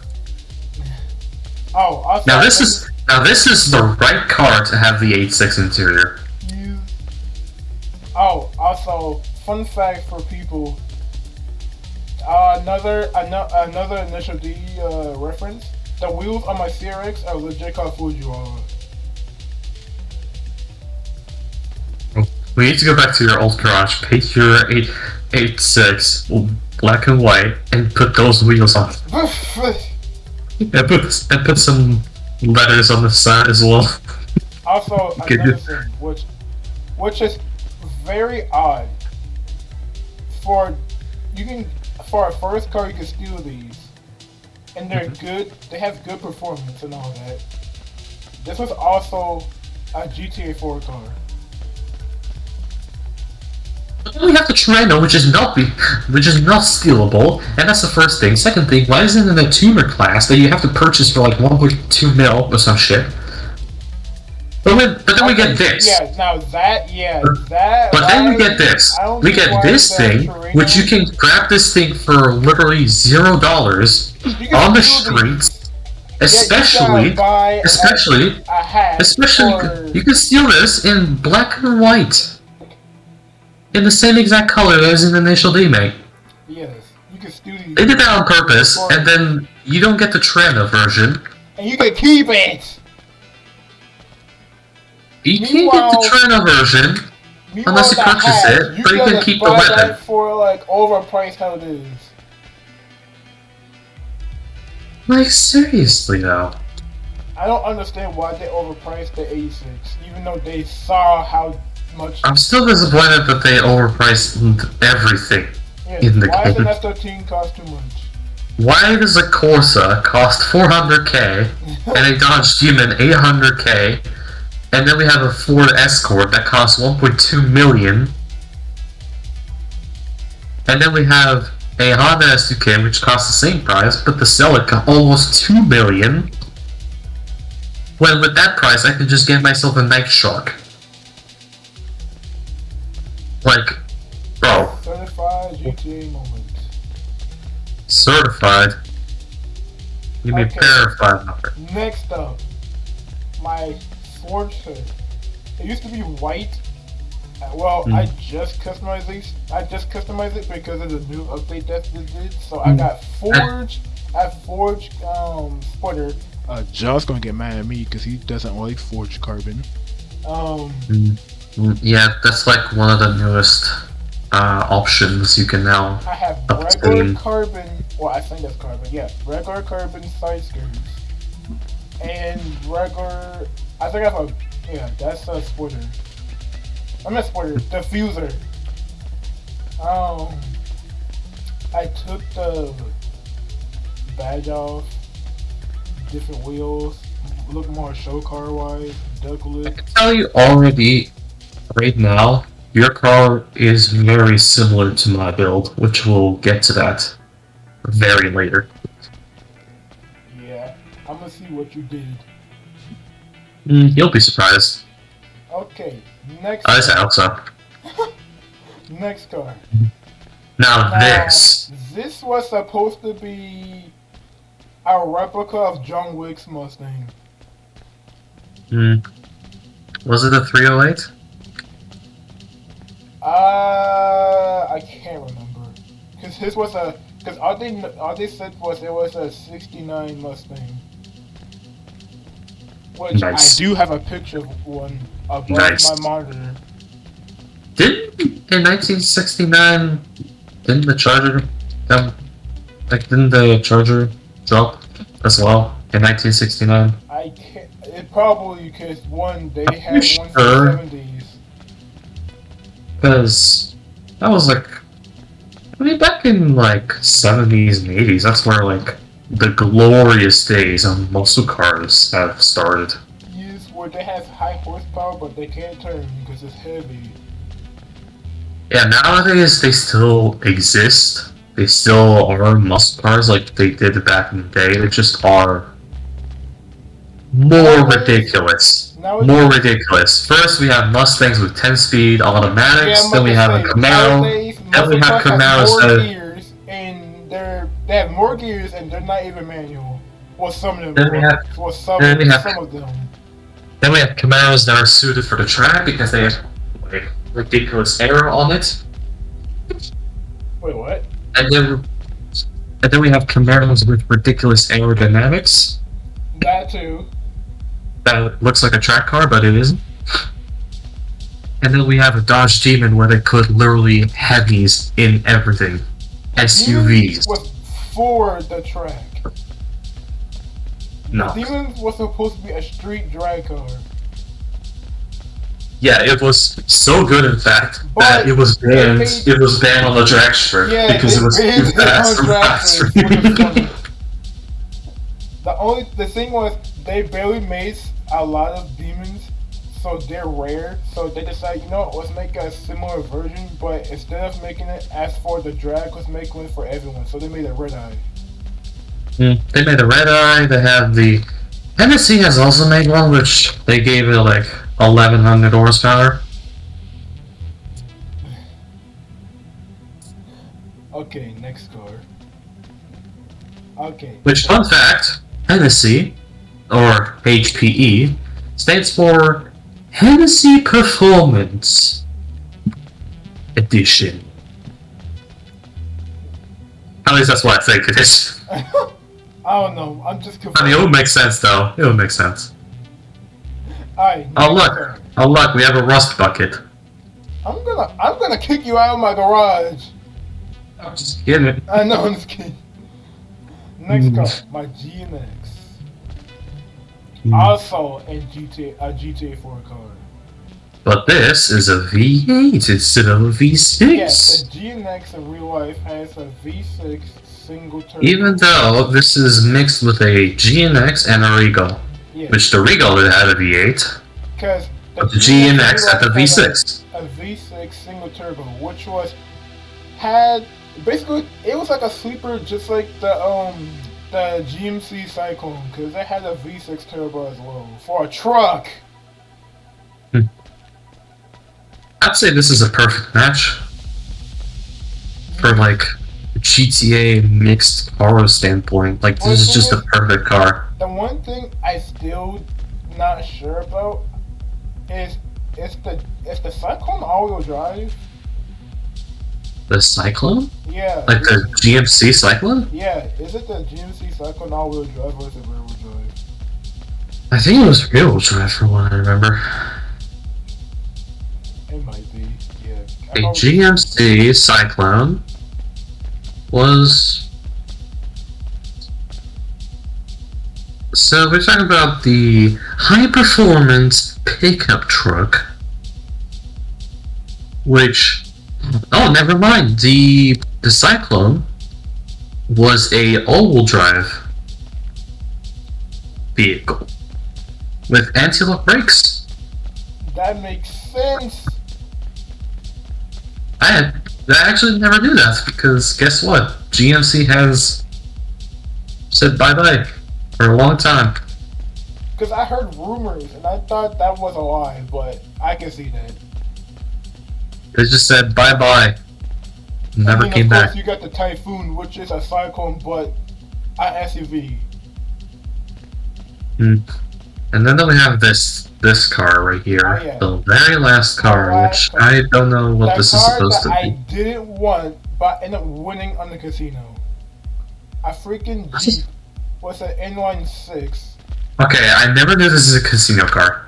Oh, also Now this is the right car to have the 8.6 interior. Oh, also, fun fact for people. Another Initial D reference. The wheels on my CRX are legit called Fujiwara. We need to go back to your old garage, paint your 8.6 black and white, and put those wheels on. and put some letters on the side as well. Also, another thing, which is very odd. For a first car, you can steal these, and they're good. They have good performance and all that. This was also a GTA 4 car. But then we have the Trino, which is not stealable, and that's the first thing. Second thing, why isn't it in the tuner class that you have to purchase for like 1.2 mil or some shit? But then we get this. Yeah, now that. But then we get this. We get this thing, which you can grab this thing for literally $0 on the streets. Especially, you can steal this in black and white. In the same exact color as in Initial D, mate. Yes, you can steal these. They did that on purpose, and then you don't get the Trena version. And you can keep it! You can't get the Trena version unless you purchase it, but you can keep the weapon. That for like overpriced how it is. Like, seriously though. I don't understand why they overpriced the 86, even though they saw how much. I'm still disappointed that they overpriced everything in the game. Why does an S13 cost too much? Why does a Corsa cost 400k and a Dodge Demon 800k, and then we have a Ford Escort that costs 1.2 million, and then we have a Honda S2K which costs the same price, but the Celica almost 2 million. When with that price, I could just get myself a Night Shark. Like, bro. Certified GTA moment. Certified? You mean verified number. Next up, my Forge hood. It used to be white. Well, I just customized these. I just customized it because of the new update that they did. So I got Forge. I have Forge spoiler. Josh's gonna get mad at me because he doesn't like Forge Carbon. Yeah, that's like one of the newest options you can now I have regular carbon. Well, I think that's carbon. Yeah, regular carbon side skirts and regular. I think I have a. Yeah, that's a spoiler. I'm not spoiler. Diffuser. I took the badge off. Different wheels. Look more show car wise. Duck lip. I can tell you already, right now, your car is very similar to my build, which we'll get to that very later. Yeah, I'm gonna see what you did. You'll be surprised. Okay, next. I said Elsa. Next car. Now this. This was supposed to be a replica of John Wick's Mustang. Was it a 308? I can't remember. Cause his was a. Cause all they said was it was a '69 Mustang. Which Nice. I do have a picture of one above Nice. my monitor. Didn't in 1969? Didn't the Charger come? Like, didn't the Charger drop as well in 1969? I can't. It probably because one they had you one sure? in the '70s. Because that was like, I mean, back in like 70s and 80s, that's where like the glorious days on muscle cars have started. Yes, where they have high horsepower, but they can't turn because it's heavy. Yeah, nowadays they still exist. They still are muscle cars like they did back in the day. They just are more ridiculous. More ridiculous. First, we have Mustangs with 10-speed automatics. Then we have a Camaro. Then we have Camaros more that. gears, and they have more gears, and they're not even manual. Well, some of them. Then we have. Well, some Then we have. of them. Then we have Camaros that are suited for the track because they have like ridiculous air on it. Wait, what? And then we have Camaros with ridiculous aerodynamics. That too. That looks like a track car, but it isn't. And then we have a Dodge Demon where they put literally heavies in everything. SUVs. Was for the track. No. Demon was supposed to be a street drag car. Yeah, it was so good, in fact, that it was banned. It was banned on the drag strip because it was too fast and faster. The thing was they barely made a lot of demons, so they're rare. So they decided, you know, let's make a similar version, but instead of making it as for the drag, let's make one for everyone. So they made a red eye. They made a red eye. They have the Hennessy has also made one, which they gave it like 1100 horsepower. Okay, next car. Okay. Which, fun fact, Hennessy, or HPE, stands for Hennessy Performance Edition. At least that's what I think it is. I don't know. I'm just confused. I mean, it would make sense, though. It would make sense. Alright. Oh look! Oh look! We have a rust bucket. I'm gonna kick you out of my garage. I'm just kidding. I know. I'm just kidding. Next car, my GNX. Also in a GTA 4 car. But this is a V8 instead of a V6. Yes, the GNX in real life has a V6 single turbo. Even though this is mixed with a GNX and a Regal. Yes. Which the Regal had a V8. Because but the GNX had the V6. A V6 single turbo, which had basically it was like a sleeper, just like the GMC Cyclone, because it had a V6 turbo as well for a truck. I'd say this is a perfect match for like GTA mixed car standpoint. Like this is just a perfect car. The one thing I still not sure about is the Cyclone all-wheel drive. The Cyclone? Yeah. Like the GMC Cyclone? Yeah. Is it the GMC Cyclone all-wheel drive or is it rear-wheel drive? I think it was rear-wheel drive for what I remember. It might be. Yeah. A GMC Cyclone was. So we're talking about the high-performance pickup truck, which, oh, never mind. The Cyclone was a all-wheel drive vehicle with anti-lock brakes. That makes sense. I actually never knew that because guess what? GMC has said bye-bye for a long time. Because I heard rumors and I thought that was a lie, but I can see that. They just said bye-bye. Never came back. Of course, you got the Typhoon, which is a Cyclone, but an SUV. And then we have this this car right here. Oh, yeah. The very last car, last which car. I don't know what That this is car supposed that to I be. didn't want, but ended up winning on the casino. A freaking Jeep was an inline 6. Okay, I never knew this is a casino car.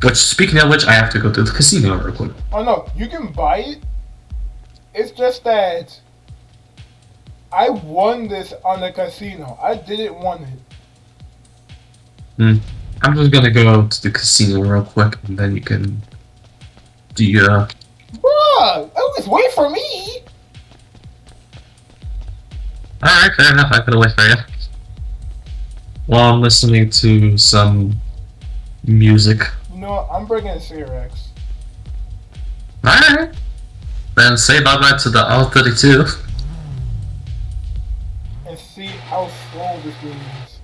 Which, speaking of which, I have to go to the casino real quick. Oh no, you can buy it. It's just that I won this on the casino. I didn't want it. I'm just gonna go to the casino real quick, and then you can do your... Bruh, at least wait for me. Alright, fair enough, I could wait for you. While I'm listening to some music. You know what? I'm bringing CRX. Alright. Then say bye-bye to the L32. And see how slow this game is.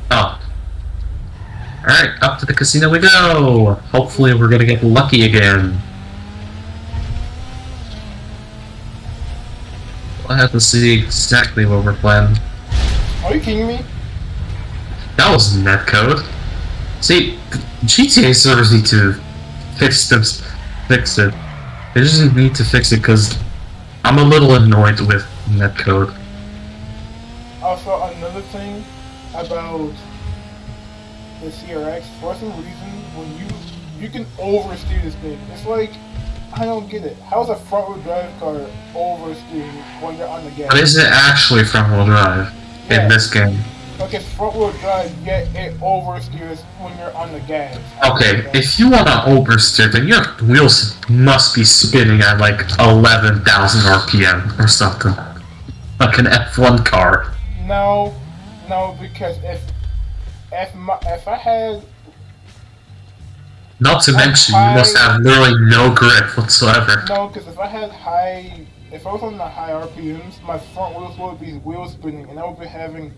Oh. Alright, up to the casino we go! Hopefully we're gonna get lucky again. We'll have to see exactly what we're playing. Are you kidding me? That was netcode. See, GTA servers need to fix it. They just need to fix it because I'm a little annoyed with netcode. Also, another thing about the CRX, for some reason, when you can oversteer this thing. It's like, I don't get it. How's a front-wheel drive car oversteering when you're on the gas? But is it actually front-wheel drive in this game? Like it's front-wheel drive, yet it oversteers when you're on the gas. Okay, if you want to oversteer, then your wheels must be spinning at like 11,000 RPM or something. Like an F1 car. No, because if I had... Not to mention, you must have literally no grip whatsoever. No, because if I was on the high RPMs, my front wheels would be wheel spinning, and I would be having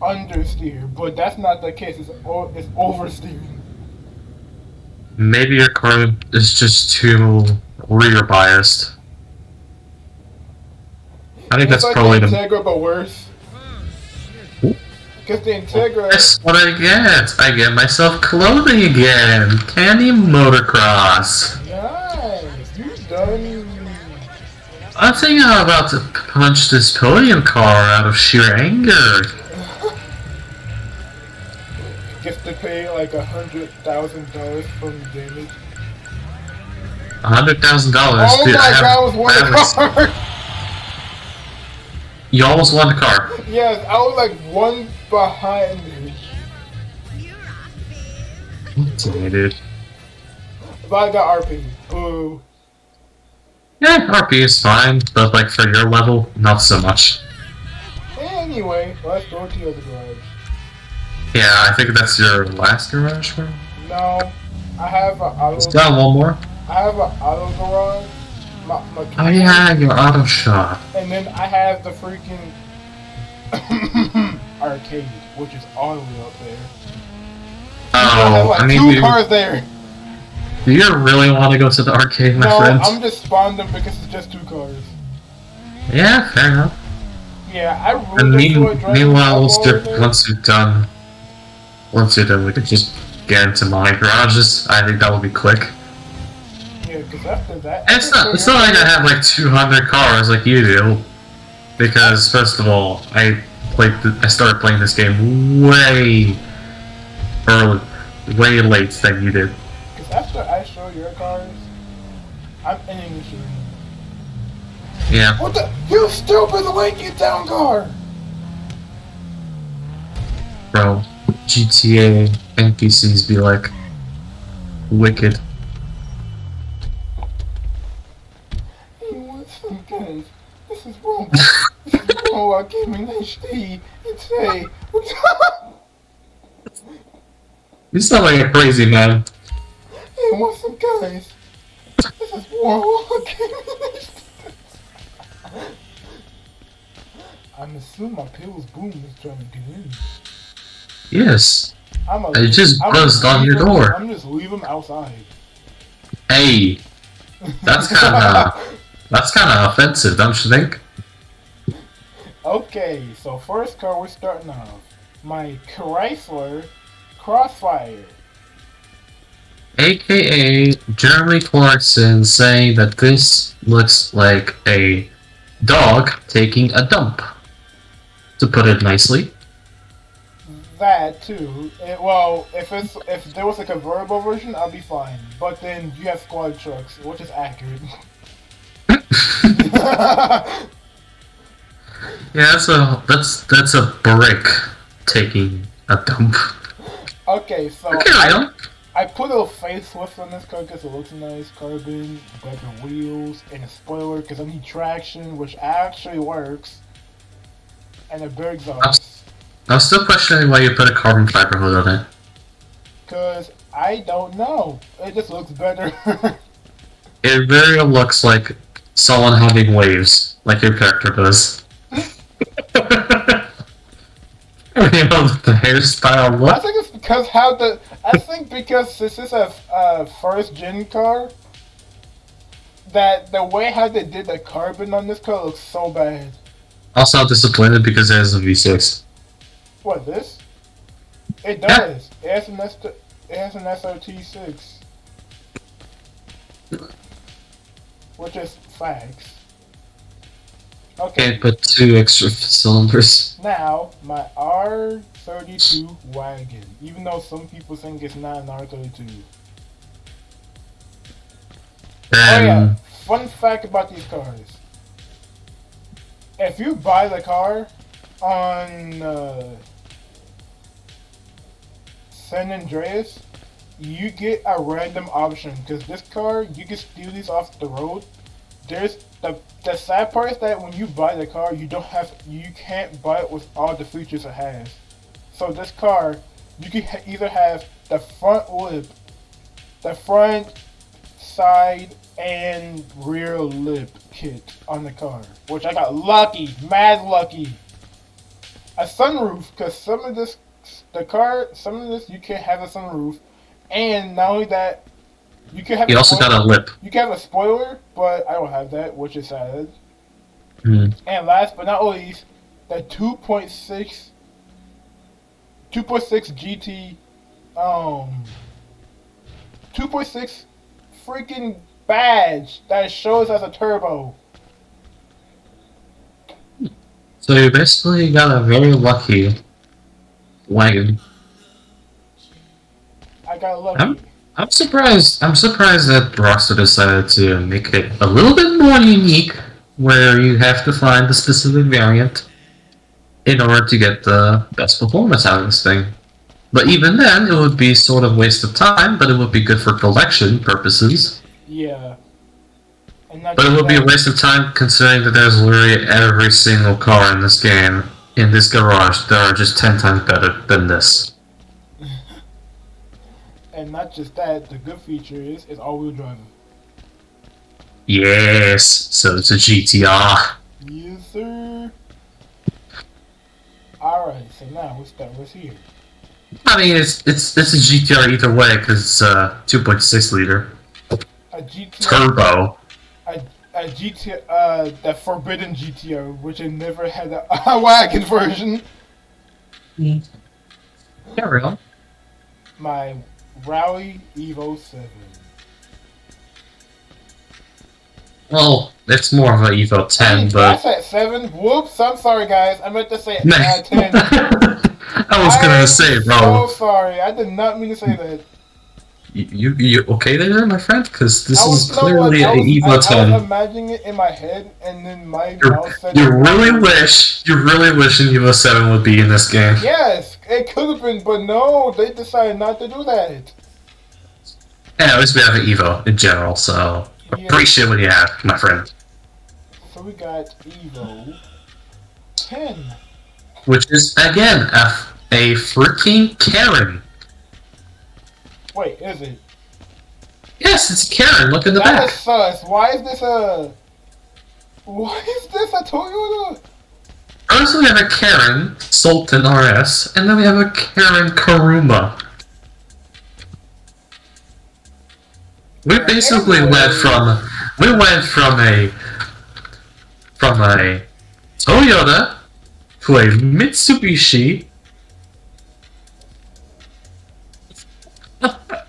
understeer. But that's not the case. It's oversteering. Maybe your car is just too rear biased. I think that's like probably the Integra, but worse. Because the Integra... That's what I get. I get myself clothing again. Candy motocross. Nice. You done... I think I'm about to punch this podium car out of sheer anger. Gets to pay like $100,000 from damage. $100,000. Oh Dude, my god, I was one car! You almost won the car. Yes, I was like one behind you. Damn, dude. But I got RP. Boo. Yeah, RP is fine, but like for your level, not so much. Anyway, let's go to the other garage. Yeah, I think that's your last garage, bro. No, I have an auto. Still one more. I have an auto garage. Oh yeah, your auto shop. And then I have the freaking arcade, which is all the way up there. I have like two cars there. Do you really want to go to the arcade, my friend? No, I'm just spawning them because it's just two cars. Yeah, fair enough. Yeah, I really enjoy driving. Meanwhile, once you're done, we can just get into my garages. I think that would be quick. Yeah, because after that... It's not like I have like 200 cars like you do. Because, first of all, I started playing this game way late than you did. Because after I show your cars, I'm ending the stream. Yeah. What the? You stupid Lincoln Town car! Bro, GTA NPCs be like wicked. Hey, what's up, guys? This is wrong. This is wrong. Gaming HD. It's a. You sound like a crazy man. Hey, what's up, guys? This is Warlock Gaming HD. I'm assuming my Pills Boom is trying to get in. Yes. It just buzzed on your door. I'm just leave them outside. Hey, that's kind of offensive, don't you think? Okay, so first car we're starting off. My Chrysler Crossfire. aka Jeremy Clarkson, saying that this looks like a dog taking a dump. To put it nicely. That too. Well, if there was a convertible version, I'd be fine. But then you have squad trucks, which is accurate. Yeah, that's a brick taking a dump. Okay, so Okay, I put a facelift on this car because it looks nice. Carbon, better wheels, and a spoiler because I need traction, which actually works. And a better exhaust. I'm still questioning why you put a carbon fiber hood on it. Because I don't know. It just looks better. It very looks like someone having waves, like your character does. You know, the hairstyle I look. think it's because because this is a first gen car, that the way how they did the carbon on this car looks so bad. Also, I'm disappointed because it has a V6. What, this? It does. It has an SRT6, which is facts. Okay. Okay, but 2 extra cylinders. Now my R32 wagon, even though some people think it's not an R32. Oh yeah, fun fact about these cars. If you buy the car on San Andreas, you get a random option because this car, you can steal these off the road. There's the sad part is that when you buy the car, you can't buy it with all the features it has. So this car, you can either have the front lip, the front, side, and rear lip kit on the car, which I got lucky, mad lucky. A sunroof, because some of this you can't have a sunroof, and not only that, you can have. You also got a lip. You can have a spoiler, but I don't have that, which is sad. Mm. And last but not least, the 2.6 GT, 2.6 freaking badge that shows as a turbo. So you basically got a very lucky wagon. I got lucky. I'm surprised that Rockstar decided to make it a little bit more unique, where you have to find the specific variant in order to get the best performance out of this thing. But even then, it would be sort of waste of time, but it would be good for collection purposes. Yeah. But it would be a waste of time considering that there's literally every single car in this game, in this garage, that are just 10 times better than this. And not just that, the good feature is it's all-wheel driving. Yes, so it's a GTR. Yes, sir. Alright, so now let's start with here. I mean, it's a GTR either way, because it's a 2.6 liter. A GTR. Turbo. A GTR, the forbidden GTR, which I never had a wagon version. Yeah, real. My Rally Evo 7. Well, it's more of an Evo 10, I but... said 7? Whoops, I'm sorry guys, I meant to say 10. I was gonna say, bro. So sorry, I did not mean to say that. You okay there, my friend? Because this is clearly an Evo 10. I was imagining it in my head, and then my mouse said... You really wish an Evo 7 would be in this game. Yes, it could have been, but no, they decided not to do that. Yeah, at least we have an Evo in general, so... Yeah. Appreciate what you have, my friend. So we got Evo 10. Which is, again, a freaking Karen. Wait, is it? Yes, it's Karen. Look in the That back. is sus. Why is this a Toyota? First we have a Karen, Sultan RS, and then we have a Karen Karuma. We basically went from a Toyota to a Mitsubishi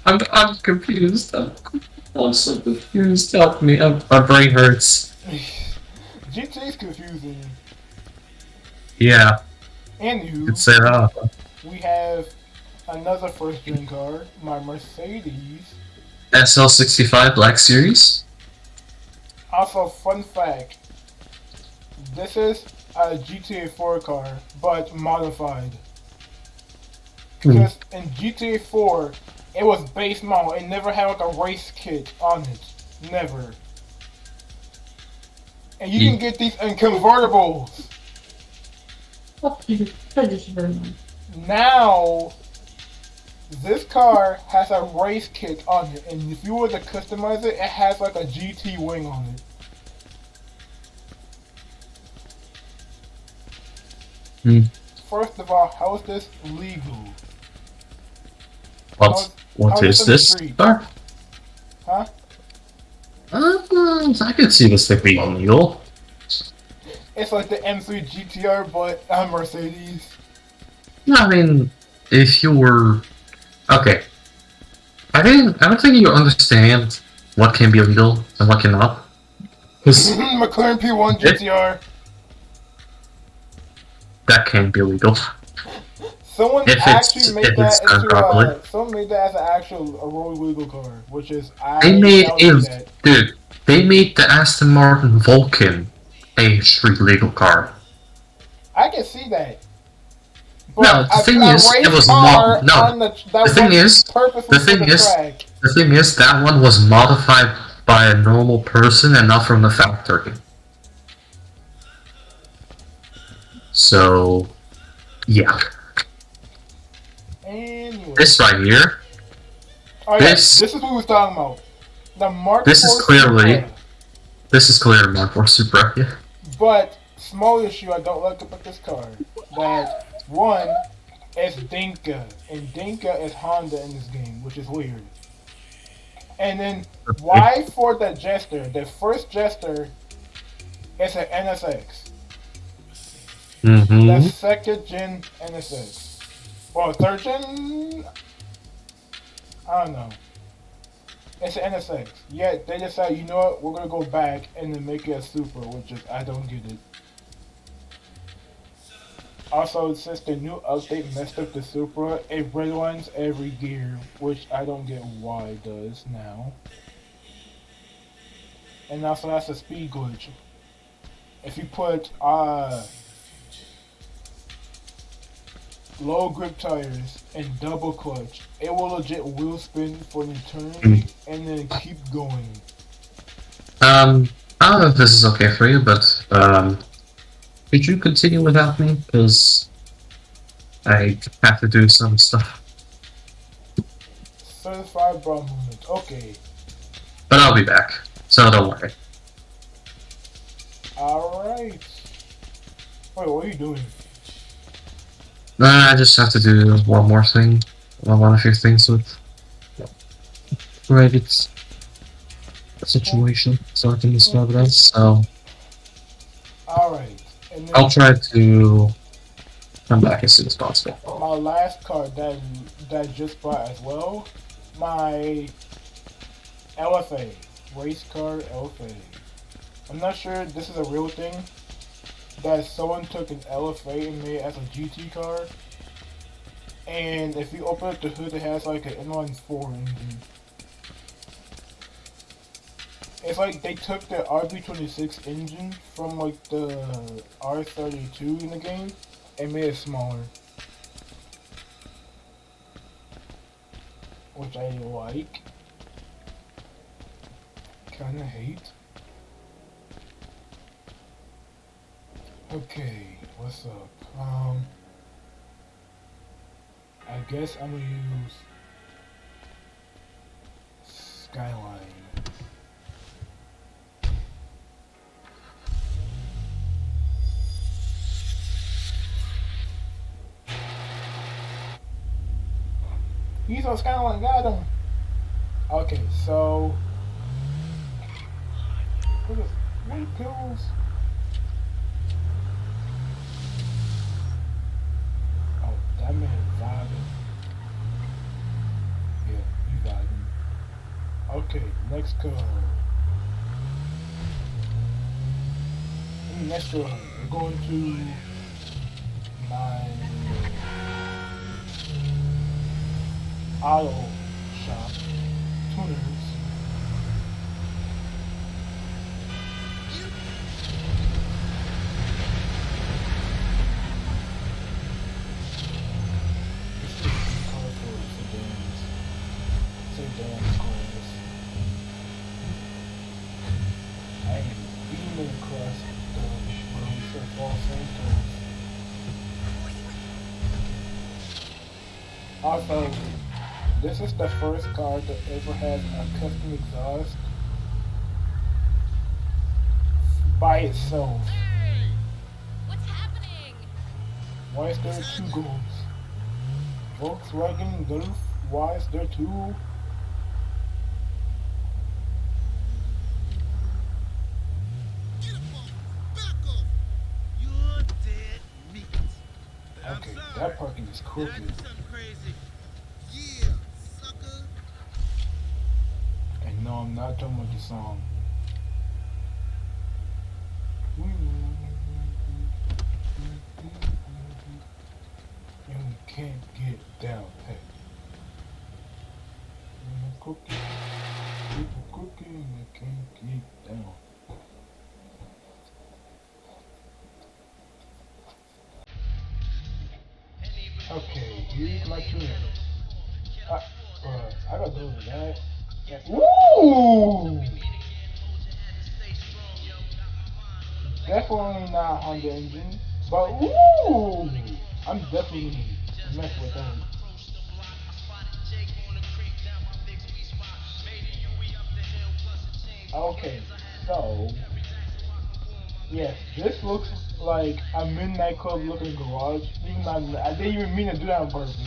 I'm confused. I'm so confused. Help me. My brain hurts. GTA's confusing. Yeah, Anywho, could say that. we have another first gen car, my Mercedes. SL65 Black Series. Also, fun fact, this is a GTA 4 car, but modified. Because in GTA 4, it was base model. It never had like a race kit on it. Never. And you can get these in convertibles. Now, this car has a race kit on it, and if you were to customize it, it has like a GT wing on it. First of all, how is this legal? What is this car? Huh? I can see this thing being illegal. It's like the M3 GTR, but a Mercedes. No, I mean, if you were okay, I don't think you understand what can be illegal and what cannot. McLaren P1 GTR. That can be illegal. Someone If actually made it's that done properly. into someone made that as an actual a road legal car, which is They made the Aston Martin Vulcan a street legal car. I can see that. But No, the thing is, it was not. No, the thing is, that one was modified by a normal person and not from the factory. So, yeah. Anyway. This right here. Oh, yeah, this is what we was talking about. The Mark This is clearly Mark IV Supra. Yeah. But small issue I don't like about this car. That one, it's Dinka, and Dinka is Honda in this game, which is weird. And then why for the Jester? The first Jester is an NSX. The second gen NSX. Well, third gen, I don't know. It's an NSX. Yet they decide, you know what, we're gonna go back and then make it a Supra, which is, I don't get it. Also, since the new update messed up the Supra, it redlines every gear, which I don't get why it does now. And also that's a speed glitch. If you put low grip tires and double clutch, it will legit wheel spin for an eternity and then keep going. I don't know if this is okay for you, but could you continue without me? Because I have to do some stuff. Certified brow movement. Okay. But I'll be back, so don't worry. Alright. Wait, what are you doing? I just have to do one more thing. One of your things with Reddit's situation, so I can describe it as. So alright. I'll try to come back as soon as possible. My last card that I just bought as well, my LFA, race car LFA. I'm not sure if this is a real thing, that someone took an LFA and made it as a GT car, and if you open up the hood, it has like an inline-4 engine. It's like they took the RB26 engine from like the R32 in the game and made it smaller, which I like. Kinda hate. Okay, what's up? I guess I'm gonna use Skyline. He's on Skyline, got him! Okay, so... What is... White pills? Oh, that man vibing. Yeah, you vibing. Okay, next card. Next card. We're going to my auto shop. Tuners. Also, this is the first card that ever has a custom exhaust by itself. Hey! What's happening? Why is there two goals? Volkswagen Golf, why is there two? You're dead meat. Okay, that parking is crooked. Crazy. Yeah, sucker. And no, I'm not talking about the song. And we can't get down pat. Cooking, people cooking, we can't get down. Okay, here's my tuner. I got those of that. Woo! Definitely not Honda engine, but woo! I'm definitely mess with them. Okay, so yes, this looks like a midnight club looking garage. Even though I didn't even mean to do that on purpose.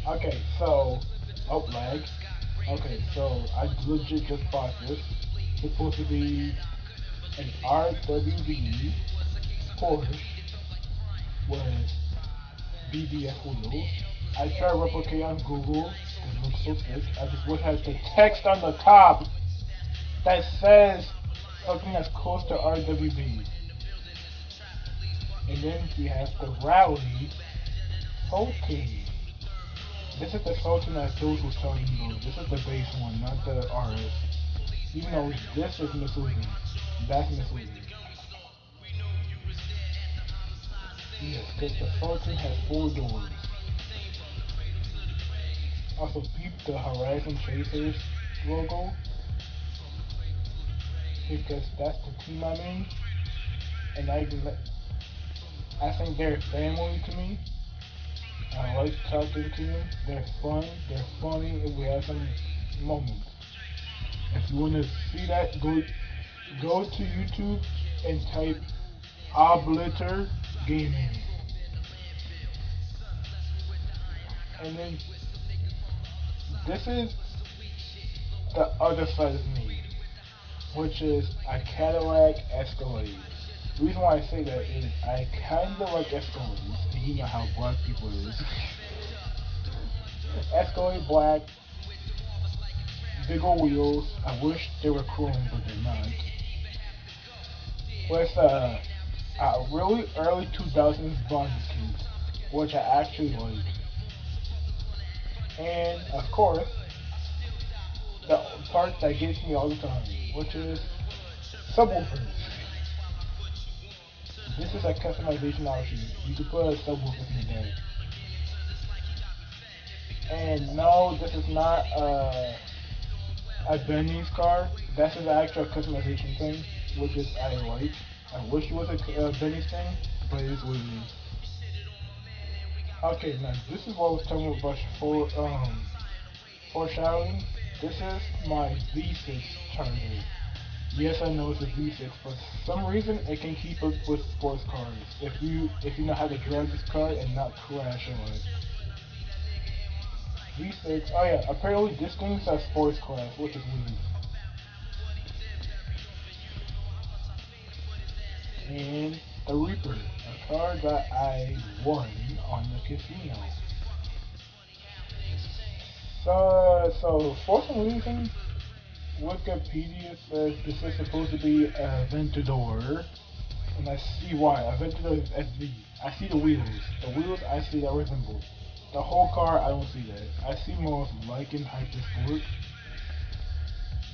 Okay, so lag. Okay, so I legit just bought this. It's supposed to be an RWB Porsche with BBF wheels. I tried to replicate on Google. It looks so sick. I just wish I had the text on the top that says something that's close to RWB. And then we have the Rally Sultan. This is the Sultan that Jules was talking about. This is the base one, not the RS. Even though this is misleading. That's misleading. Yes, because the Sultan has 4 doors. Also, peep the Horizon Chasers logo. Because that's the team I'm in. And I think they're family to me. I like talking to them. They're fun, they're funny, and we have some moments. If you want to see that, go to YouTube and type Obliter Gaming. And then this is the other side of me, which is a Cadillac Escalade. The reason why I say that is I kinda like Escalades, and you know how black people is. Escalade black, big old wheels. I wish they were chrome, but they're not. With a really early 2000s body kit, which I actually like. And of course, the part that gets me all the time, which is subwoofers. This is a customization option. You can put a subwoofer in the bag. And no, this is not a Benny's car. That's an actual customization thing, which is I like. I wish it was a Benny's thing, but it is what it is. Okay, now this is what I was talking about foreshadowing. This is my V6 Charger. Yes, I know it's a V6, but for some reason it can keep up with sports cars. If you know how to drive this car and not crash on it. V6. Oh yeah, apparently this thing's a sports class, which is weird. And the Reaper, a car that I won on the casino. So for some reason, Wikipedia says this is supposed to be a Aventador, and I see why. Aventador is SV. I see the wheels. The wheels, I see that resemble. The whole car, I don't see that. I see more of Lycan Hypersport.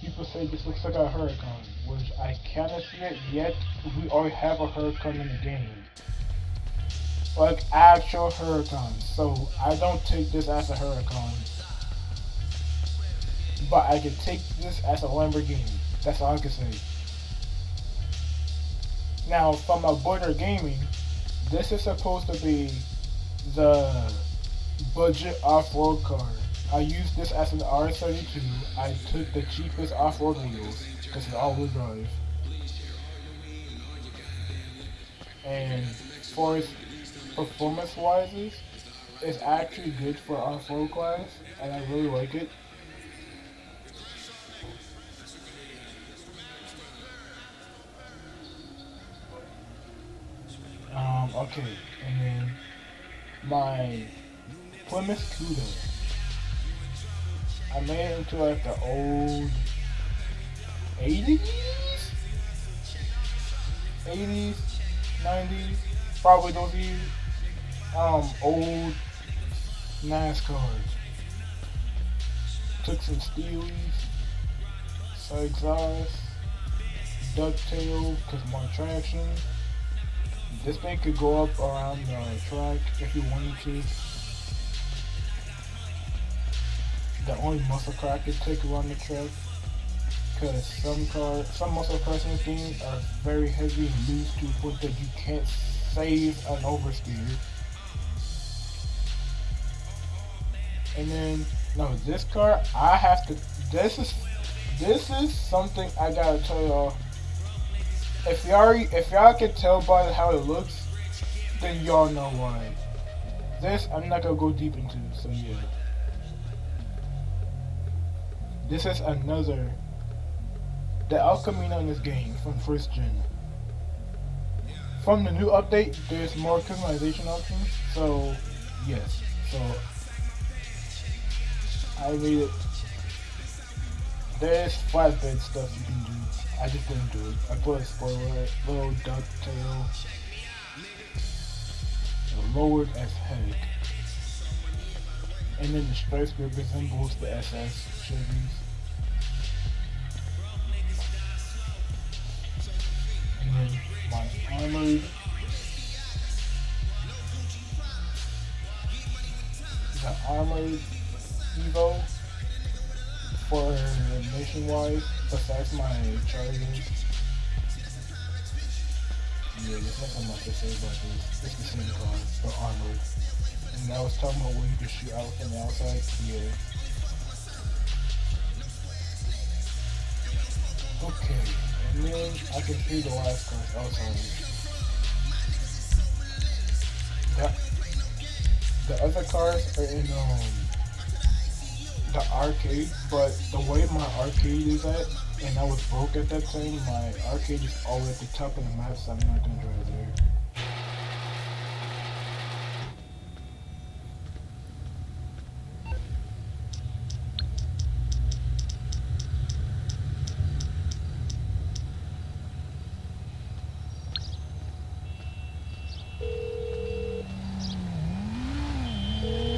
People say this looks like a Huracan, which I cannot see it yet. We already have a Huracan in the game. Like actual Huracan. So I don't take this as a Huracan. But I can take this as a Lamborghini. That's all I can say. Now, from a Border Gaming, this is supposed to be the budget off-road car. I used this as an R32. I took the cheapest off-road wheels because it's all-wheel drive. And for its performance-wise, it's actually good for off-road class, and I really like it. Okay, and then my Plymouth Cuda. I made it into like the old 80s, 90s, probably those years. Old NASCARs. Took some Steelies, some exhaust, ducktail, cause more traction. This thing could go up around the track if you wanted to. The only muscle car I could take around the track, because some muscle cars in this game are very heavy and loose to the point that you can't save an oversteer. And then, no, this car, I have to, this is something I gotta tell y'all. If y'all can tell by how it looks, then y'all know why. This, I'm not gonna go deep into, so yeah. This is another, the El Camino in this game from first gen. From the new update, there's more customization options, so yes. So I made it. There's flatbed stuff you can do. I just didn't do it. I put a spoiler, little ducktail, lowered as heck. And then the stripes resembles the SS Chevys. And then my armored, the armored Evo for nationwide, besides my Chargers. Yeah, there's nothing much to say about this. It's the same car, but armored. And I was talking about when you can shoot out from the outside. Yeah. Okay, and then I can see the last cars outside. The other cars are in the arcade, but the way my arcade is at, and I was broke at that time, my arcade is all at the top of the map, so I'm not gonna drive there.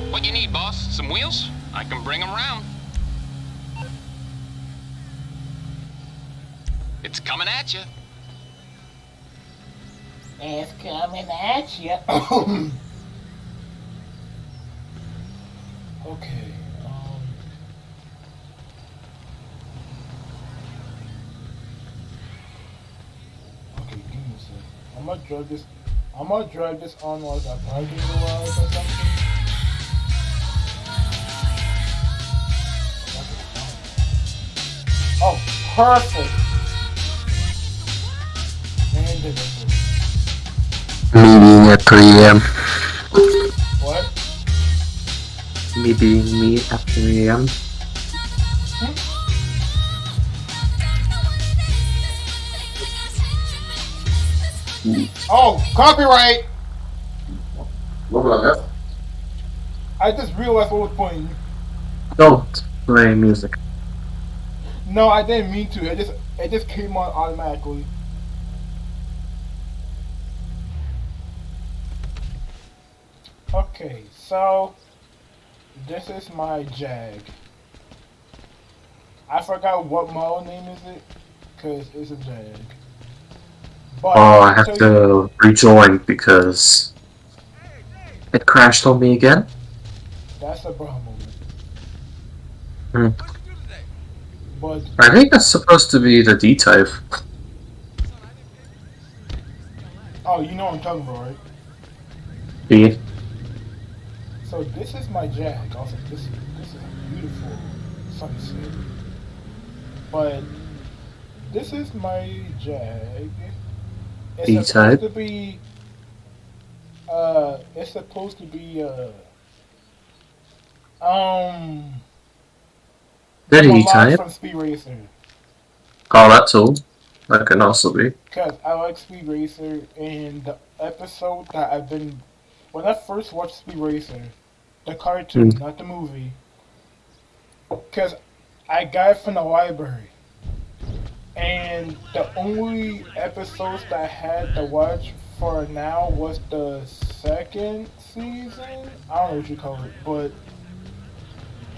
What you need, boss? Some wheels? I can bring them around. It's coming at you. It's coming at you. Okay, okay, give me a sec. I'm gonna drag this on like a parking garage or something. Oh, perfect! And Meeting at 3 a.m. what? Meeting at 3 a.m. Oh, copyright! What about that? I just realized what was playing. Don't play music. No, I didn't mean to. It just came on automatically. Okay, so this is my Jag. I forgot what model name is it, cause it's a Jag. But Oh, I have to rejoin because it crashed on me again. That's a problem. Hmm. But I think that's supposed to be the D type. oh, you know what I'm talking about, right? B. So this is my Jag. Also, this is a beautiful sunset. But this is my Jag. It's D-type. supposed to be. It's supposed to be. The the D Mirage type. from Speed Racer. Oh, that's all. That can also be. Cause I like Speed Racer, and the episode that I've been when I first watched Speed Racer, the cartoon, not the movie. Cause I got it from the library, and the only episodes that I had to watch for now was the second season. I don't know what you call it, but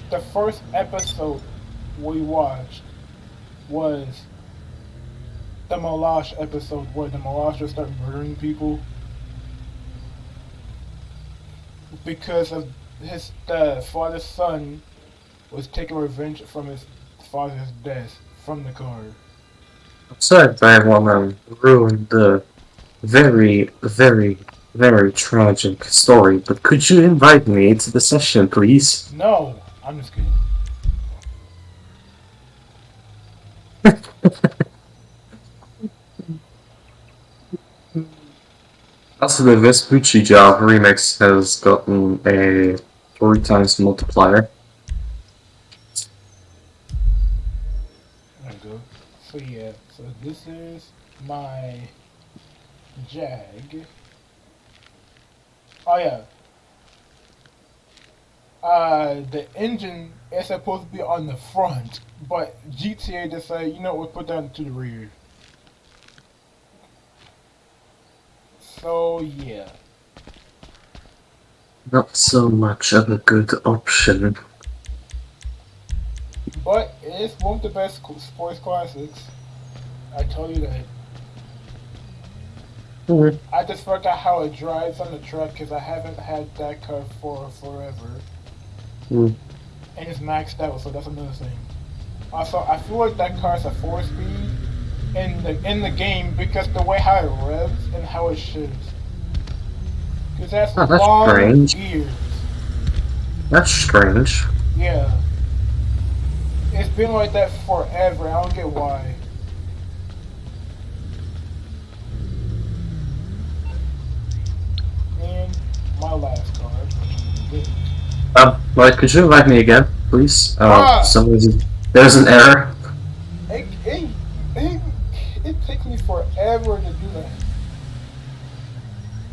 the first episode we watched was the Mirage episode where the Mirage just start murdering people because of the father's son was taking revenge from his father's death from the car. I'm sorry if I want to ruin the very, very, very tragic story, but could you invite me to the session, please? No, I'm just kidding. Also, the Vespucci Job remix has gotten a 3 times multiplier. There we go. So yeah, so this is my Jag. Oh yeah. The engine is supposed to be on the front, but GTA decided, you know, we'll put that to the rear. So yeah. Not so much of a good option. But it's one of the best sports classics. I tell you that. Mhm. I just forgot how it drives on the track because I haven't had that car for forever. Mm. And it's maxed out, so that's another thing. Also, I feel like that car's a 4-speed in the game because the way how it revs and how it shifts. Because that's, Oh, that's long strange. ears. That's strange. Yeah. It's been like that forever. I don't get why. And my last card. Like, could you invite me again, please? For some reason, there's an error. It takes me forever to do that.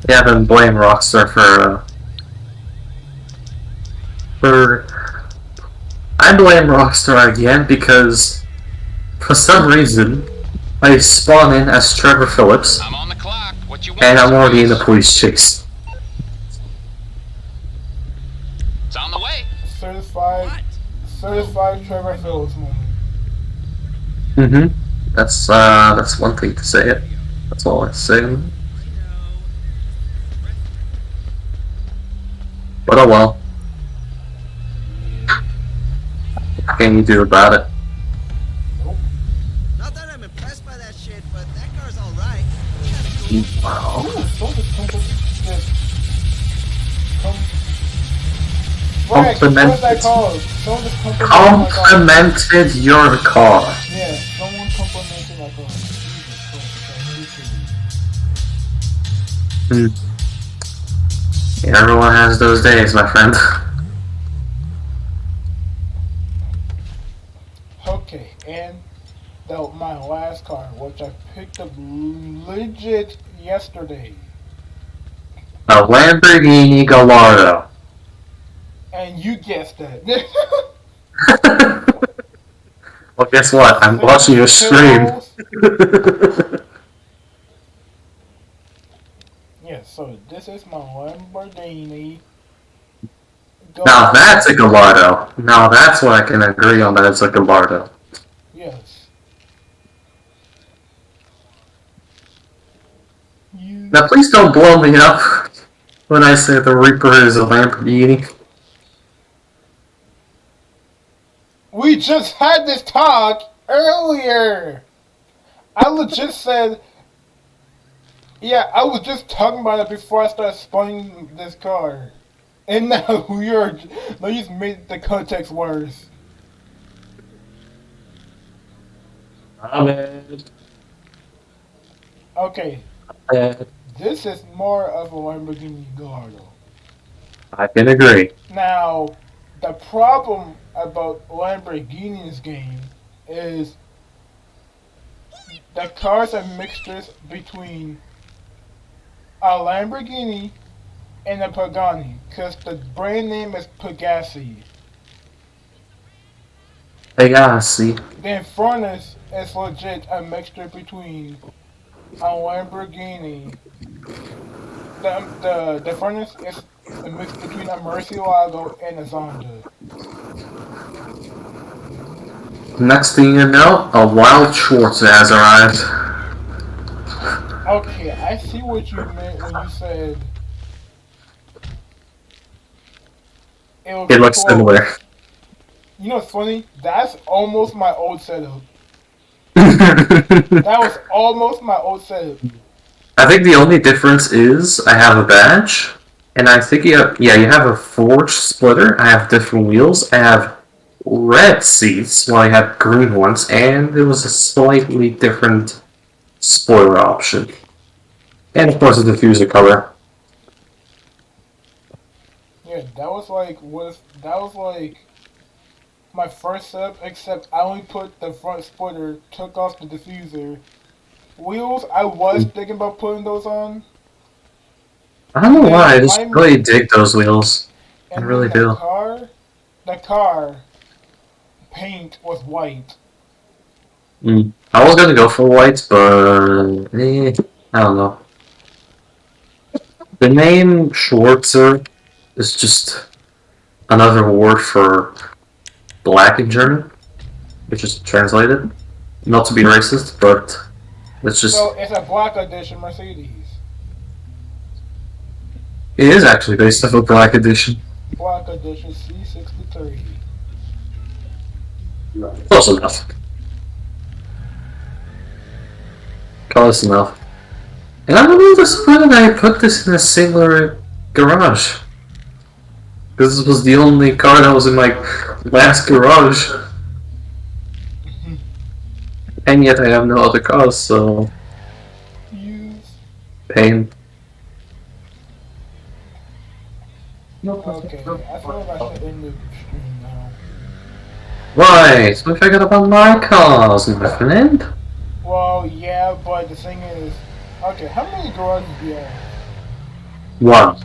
Yeah, then blame Rockstar for. I blame Rockstar again because, for some reason, I spawn in as Trevor Phillips, I'm on the clock. What you want? and I'm already in the police chase. It's on the way. Certified Trevor Phillips moment. Mm-hmm. That's one thing to say it. That's all I say. But oh well. What can you do about it? Not that I'm impressed by that shit, but that car's alright. Wow. What is that called? Someone just Complimented your car. Yeah, someone complimented my car. Jesus Christ. Yeah, everyone has those days, my friend. Okay, and my last car, which I picked up legit yesterday. A Lamborghini Gallardo. And you guessed that. Well, guess what? I'm watching your stream. Yeah, so this is my Lamborghini. Now that's a Gallardo. Now that's what I can agree on, that it's a Gallardo. Yes. You. Now please don't blow me up when I say the Reaper is a Lamborghini. We just had this talk earlier. I legit said, yeah, I was just talking about it before I started spawning this car. And now you just made the context worse. Okay, this is more of a Lamborghini Gallardo. I can agree. Now, the problem about Lamborghini's game is the cars are mixtures between a Lamborghini and a Pagani, because the brand name is Pegassi. Pegassi. The Infernus is legit a mixture between a Lamborghini. The Infernus is a mix between a Murcielago and a Zonda. Next thing you know, a Wild Schwarzer has arrived. Okay, I see what you meant when you said It looks similar. You know what's funny? That's almost my old setup. That was almost my old setup. I think the only difference is I have a badge, and I think you have a forged splitter. I have different wheels. I have red seats while I had green ones, and there was a slightly different spoiler option. And of course, a diffuser color. Yeah, that was like my first setup, except I only put the front splitter, took off the diffuser. Wheels, I was thinking about putting those on. I don't know why, I just really dig those wheels. I really do. The car paint was white. I was gonna go for white, but I don't know. The name Schwarzer is just another word for black in German, which is translated. Not to be racist, but it's just... So it's a black edition Mercedes. It is actually based off a black edition. Black edition C63. Close enough. Close enough. And I don't know this when I put this in a singular garage. Because this was the only car that was in my last garage. And yet I have no other cars, so... Pain. Okay, I feel like I should end the stream now. Right, we forgot about my cars, my friend. Well, yeah, but the thing is... Okay, how many garages do you have? One.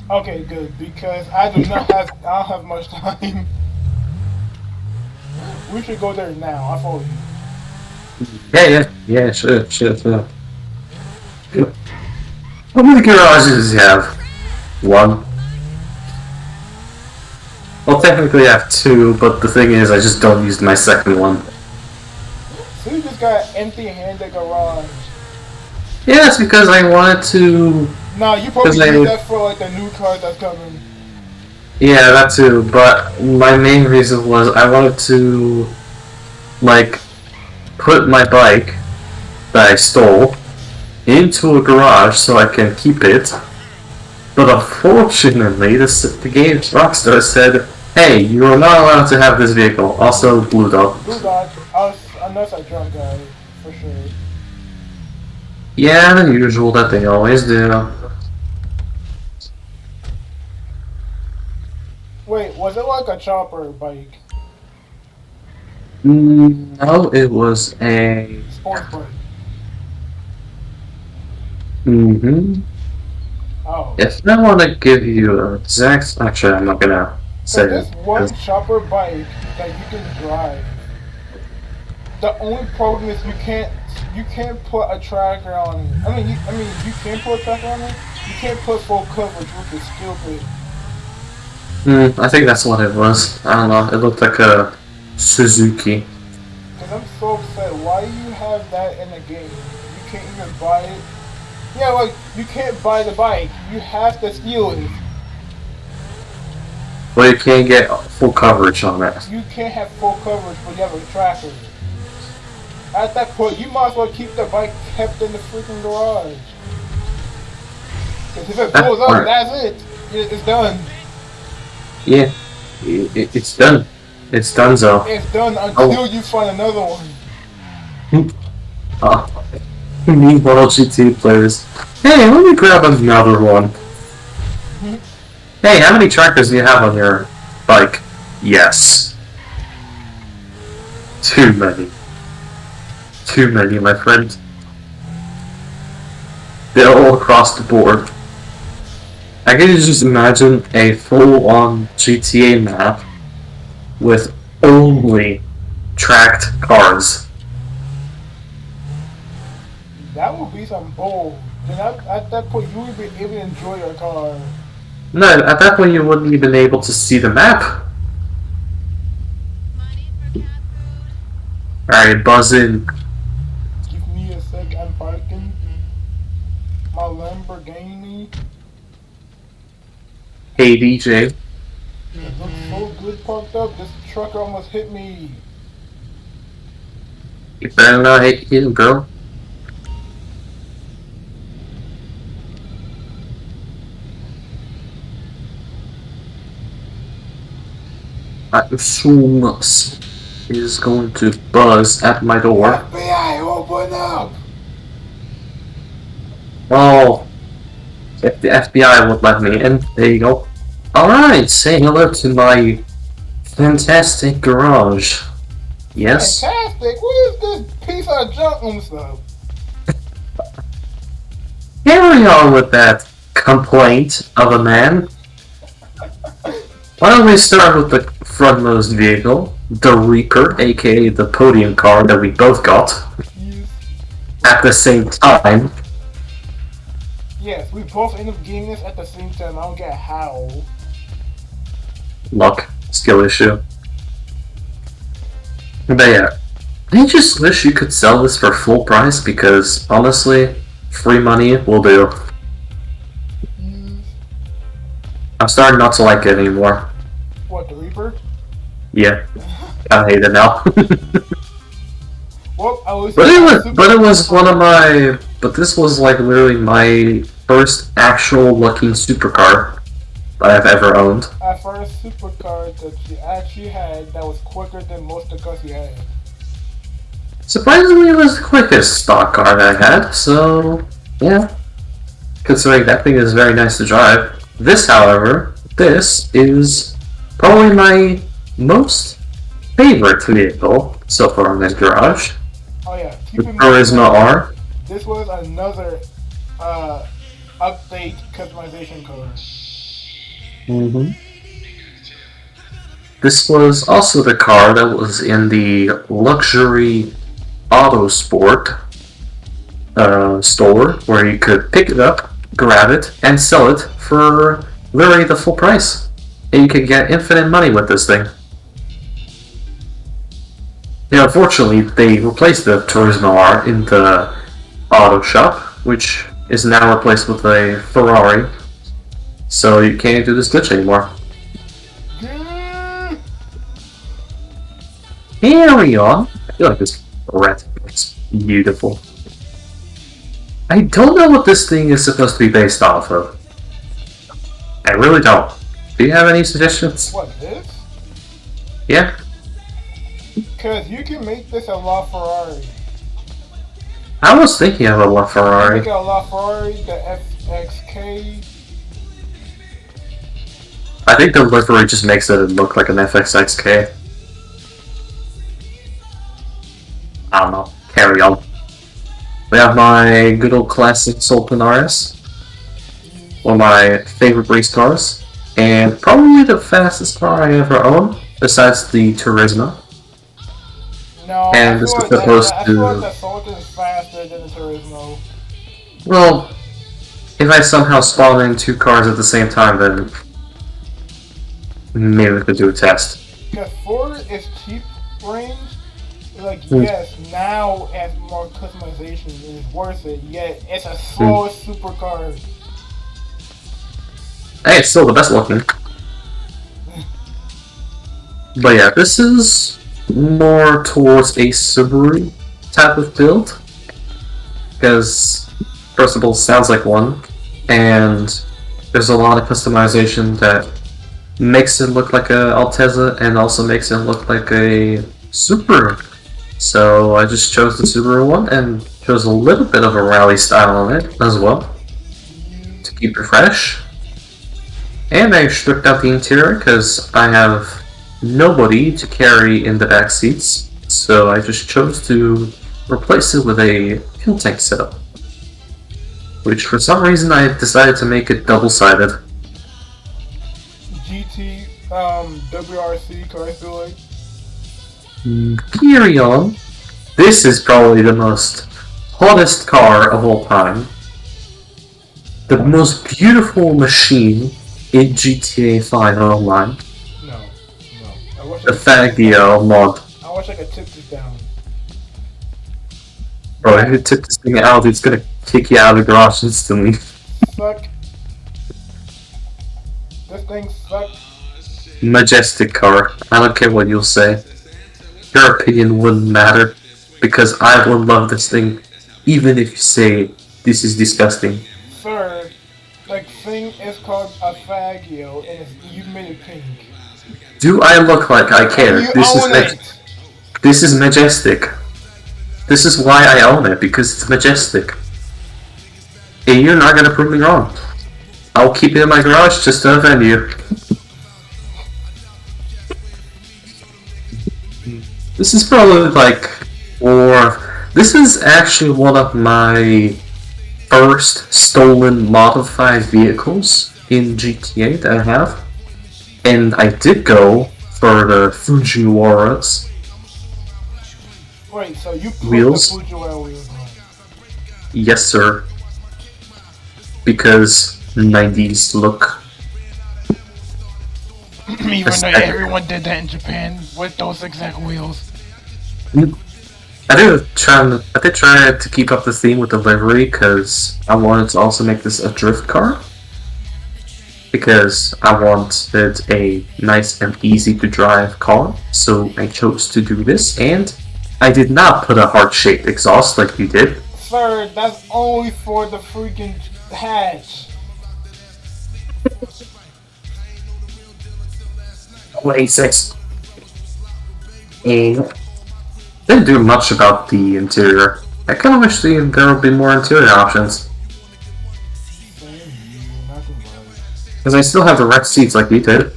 Okay, good, because I don't have much time. We should go there now, I'll follow you. Yeah, sure. How many garages do you have? One. Well, technically I have two, but the thing is, I just don't use my second one. So you just got an empty-handed garage. Yeah, that's because I wanted to... No, you probably use that for like the new car that's coming. Yeah, that too, but my main reason was I wanted to, like, put my bike that I stole into a garage so I can keep it. But unfortunately, the game's Rockstar said, hey, you are not allowed to have this vehicle. Also, Blue Dot. Blue Dot, unless I drunk guy, for sure. Yeah, the usual that they always do. Wait, was it like a chopper bike? No, it was a... Sports bike. Oh. If I want to give you an exact... Actually, I'm not gonna say so this one chopper bike that you can drive, the only problem is you can't put a tracker on it. I mean you can put a tracker on it. You can't put full coverage, which is stupid. I think that's what it was. I don't know. It looked like a Suzuki. Cause I'm so upset. Why do you have that in the game? You can't even buy it. Yeah, like you can't buy the bike. You have to steal it. Well, you can't get full coverage on it. You can't have full coverage, but you have a tracker. At that point, you might as well keep the bike kept in the freaking garage. Cause if it blows up, that's it. It's done. Yeah, it's done. It's done, so. It's done until you find another one. Oh. Meanwhile, GT players. Hey, let me grab another one. Hey, how many trackers do you have on your bike? Yes. Too many. Too many, my friend. They're all across the board. I can just imagine a full-on GTA map with only tracked cars. That would be some bull. Then at that point, you would be able to enjoy your car. No, at that point you wouldn't even be able to see the map. Money for cat food. Alright, buzz in. Give me a sec, I'm parking. My Lamborghini. Hey DJ. It looks so good parked up. This truck almost hit me. You better not hit him, bro. I assume is going to buzz at my door. FBI, open up! Oh, if the FBI would let me in, there you go. Alright, say hello to my fantastic garage. Yes? Fantastic! What is this piece of junk and stuff? Carry on with that complaint of a man. Why don't we start with the frontmost vehicle, the Reaper, aka the podium car that we both got Yes. at the same time. Yes, we both end up getting this at the same time. I don't get how. Luck, skill issue. But yeah, I just wish you could sell this for full price because honestly, free money will do. Yes. I'm starting not to like it anymore. What, the Reaper? Yeah, I hate it now. Well, I was. But it was one of my. But this was like literally my first actual looking supercar that I've ever owned. Our first supercar that you actually had that was quicker than most of the cars you had. Surprisingly, it was the quickest stock car that I had. So yeah, considering that thing is very nice to drive. This, however, this is probably my most favorite vehicle so far in this garage. Oh yeah, The keep in mind Turismo R. this was another update customization car. This was also the car that was in the luxury Autosport store where you could pick it up, grab it, and sell it for literally the full price. And you could get infinite money with this thing. Yeah, unfortunately, they replaced the Turismo R in the auto shop, which is now replaced with a Ferrari. So you can't do this glitch anymore. Yeah. Carry on. I feel like this red is beautiful. I don't know what this thing is supposed to be based off of. I really don't. Do you have any suggestions? What, this? Yeah? Because you can make this a LaFerrari. I was thinking of a LaFerrari. Make a LaFerrari, the FXK. I think the livery just makes it look like an FXXK. I don't know. Carry on. We have my good old classic Sultan RS. One of my favorite race cars. And probably the fastest car I ever owned, besides the Turismo. No, And I this feel is like supposed I feel like to... the Sultan is faster than the Turismo. Well, if I somehow spawn in 2 cars at the same time, then maybe we could do a test. Because for its cheap range, like, Hmm. yes, now it has more customization and it's worth it, yet it's a slow supercar. Hey, it's still the best looking. But yeah, this is more towards a Subaru type of build. Because, first of all, it sounds like one, and there's a lot of customization that makes it look like a Altezza and also makes it look like a Subaru. So I just chose the Subaru one and chose a little bit of a rally style on it as well to keep it fresh. And I stripped out the interior because I have nobody to carry in the back seats, so I just chose to replace it with a fuel tank setup, which for some reason I decided to make it double-sided. GT, WRC car, I feel like. Carry on. This is probably the most hottest car of all time. The most beautiful machine in GTA 5 Online. No. I wish The I could- Fagio mod. I wish I could tip this down. Bro, if you tip this thing out, it's gonna kick you out of the garage instantly. Suck. This thing sucks. Majestic car. I don't care what you'll say. Your opinion wouldn't matter, because I will love this thing, even if you say this is disgusting. Sir, like, thing is called a Fagio, and you made it pink. Do I look like I care? You This is own it! this is majestic. This is why I own it, because it's majestic. And you're not gonna prove me wrong. I'll keep it in my garage just to offend you. This is probably like, this is actually one of my first stolen modified vehicles in GTA that I have. And I did go for the Fujiwaras. Wait, so you put Wheels? the Fujiwara wheels on? Yes, sir. Because 90s look. Even though Aesthetic. everyone did that in Japan with those exact wheels. I did try to keep up the theme with the livery because I wanted to also make this a drift car. Because I wanted a nice and easy to drive car, so I chose to do this, and I did not put a heart-shaped exhaust like you did. Sir, that's only for the freaking hatch. 26. And didn't do much about the interior. I kind of wish there would be more interior options. Because I still have the red seats like you did.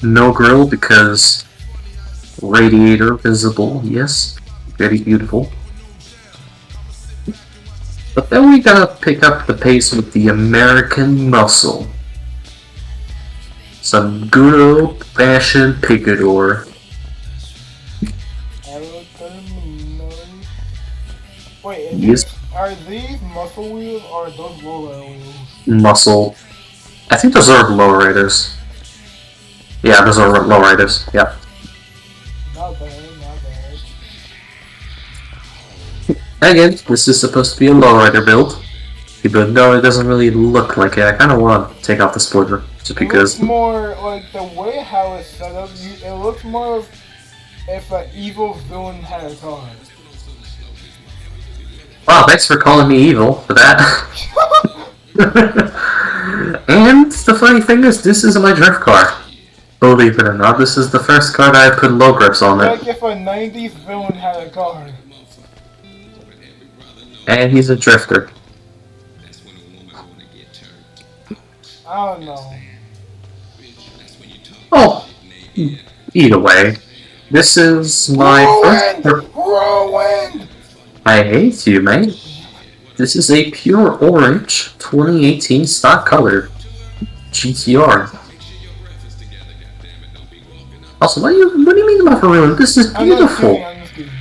No grill because radiator visible, yes. Very beautiful. But then we gotta pick up the pace with the American Muscle. Some good old fashioned picador. Wait, Yes. are these muscle wheels or are those roller wheels? Muscle. I think those are lowriders. Yeah, those are lowriders. Yeah. Not bad, not bad. Again, this is supposed to be a lowrider build. Even though it doesn't really look like it, I kind of want to take off the spoiler. Just It because. looks more like the way how it's set up. It looks more of if an evil villain had a car. Wow, thanks for calling me evil for that. And the funny thing is, this is my drift car. Believe it or not, this is the first car that I put low grips on Like it. if a 90s villain had a car. And he's a drifter. I don't know. Oh, either way, this is my first. Whirlwind! I hate you, mate. This is a pure orange 2018 stock color GTR. Also, what do you mean by for real? This is I'm just beautiful. kidding, I'm just kidding.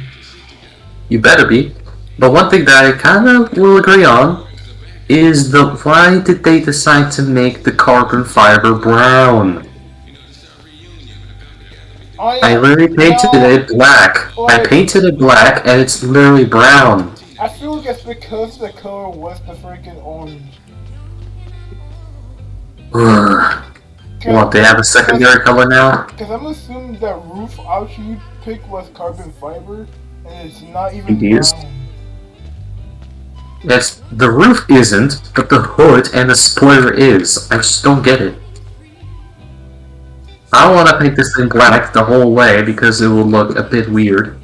You better be. But one thing that I kind of will agree on is why did they decide to make the carbon fiber brown? Oh, yeah. I literally painted it black. I painted it black and it's literally brown. I feel like it's because the color was the freaking orange. Ugh. What, they have a secondary color now? Because I'm assuming that roof option you picked was carbon fiber, and it's not even It is. brown. Yes, the roof isn't, but the hood and the spoiler is. I just don't get it. I don't want to paint this thing black the whole way because it will look a bit weird.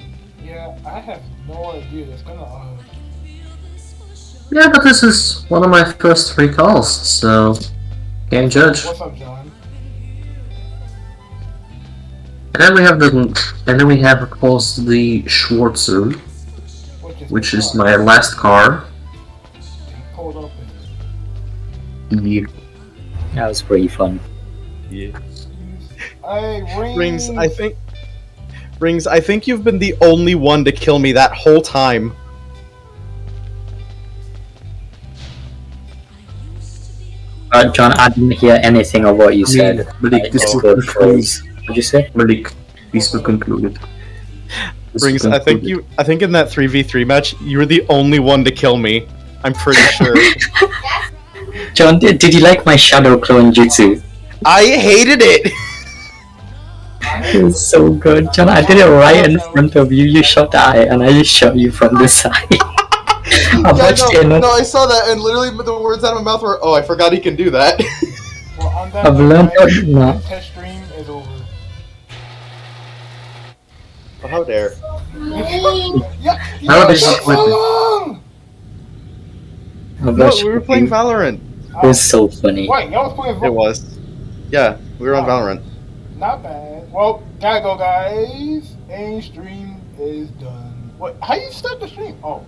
Yeah, I have no idea. It's gonna. Yeah, but this is one of my first 3 calls, so can't judge. What's up, John? And then we have of course the Schwarzer, which is my last car. Pulled up. Yeah. That was pretty fun. Yeah. Hey, Rings, I think you've been the only one to kill me that whole time. John, I didn't hear anything of what you said. Malik, this will Good conclude. phrase. What'd you say? Malik, this will conclude. Rings, I think in that 3v3 match, you were the only one to kill me. I'm pretty sure. John, did you like my shadow clone jutsu? I hated it! It was so good. John, I did it right in front of you. You shot I, and I just shot you from the side. I saw that, and literally the words out of my mouth were, "Oh, I forgot he can do that." Well, on that I've learned note, no. the test stream is over. Oh, how dare. Yeah, How it did took you- so long! No, we were playing Valorant. It was so funny. Wait, y'all was playing It was. Yeah, we were on Valorant. Not bad. Well, gotta go, guys. And stream is done. What? How you start the stream? Oh.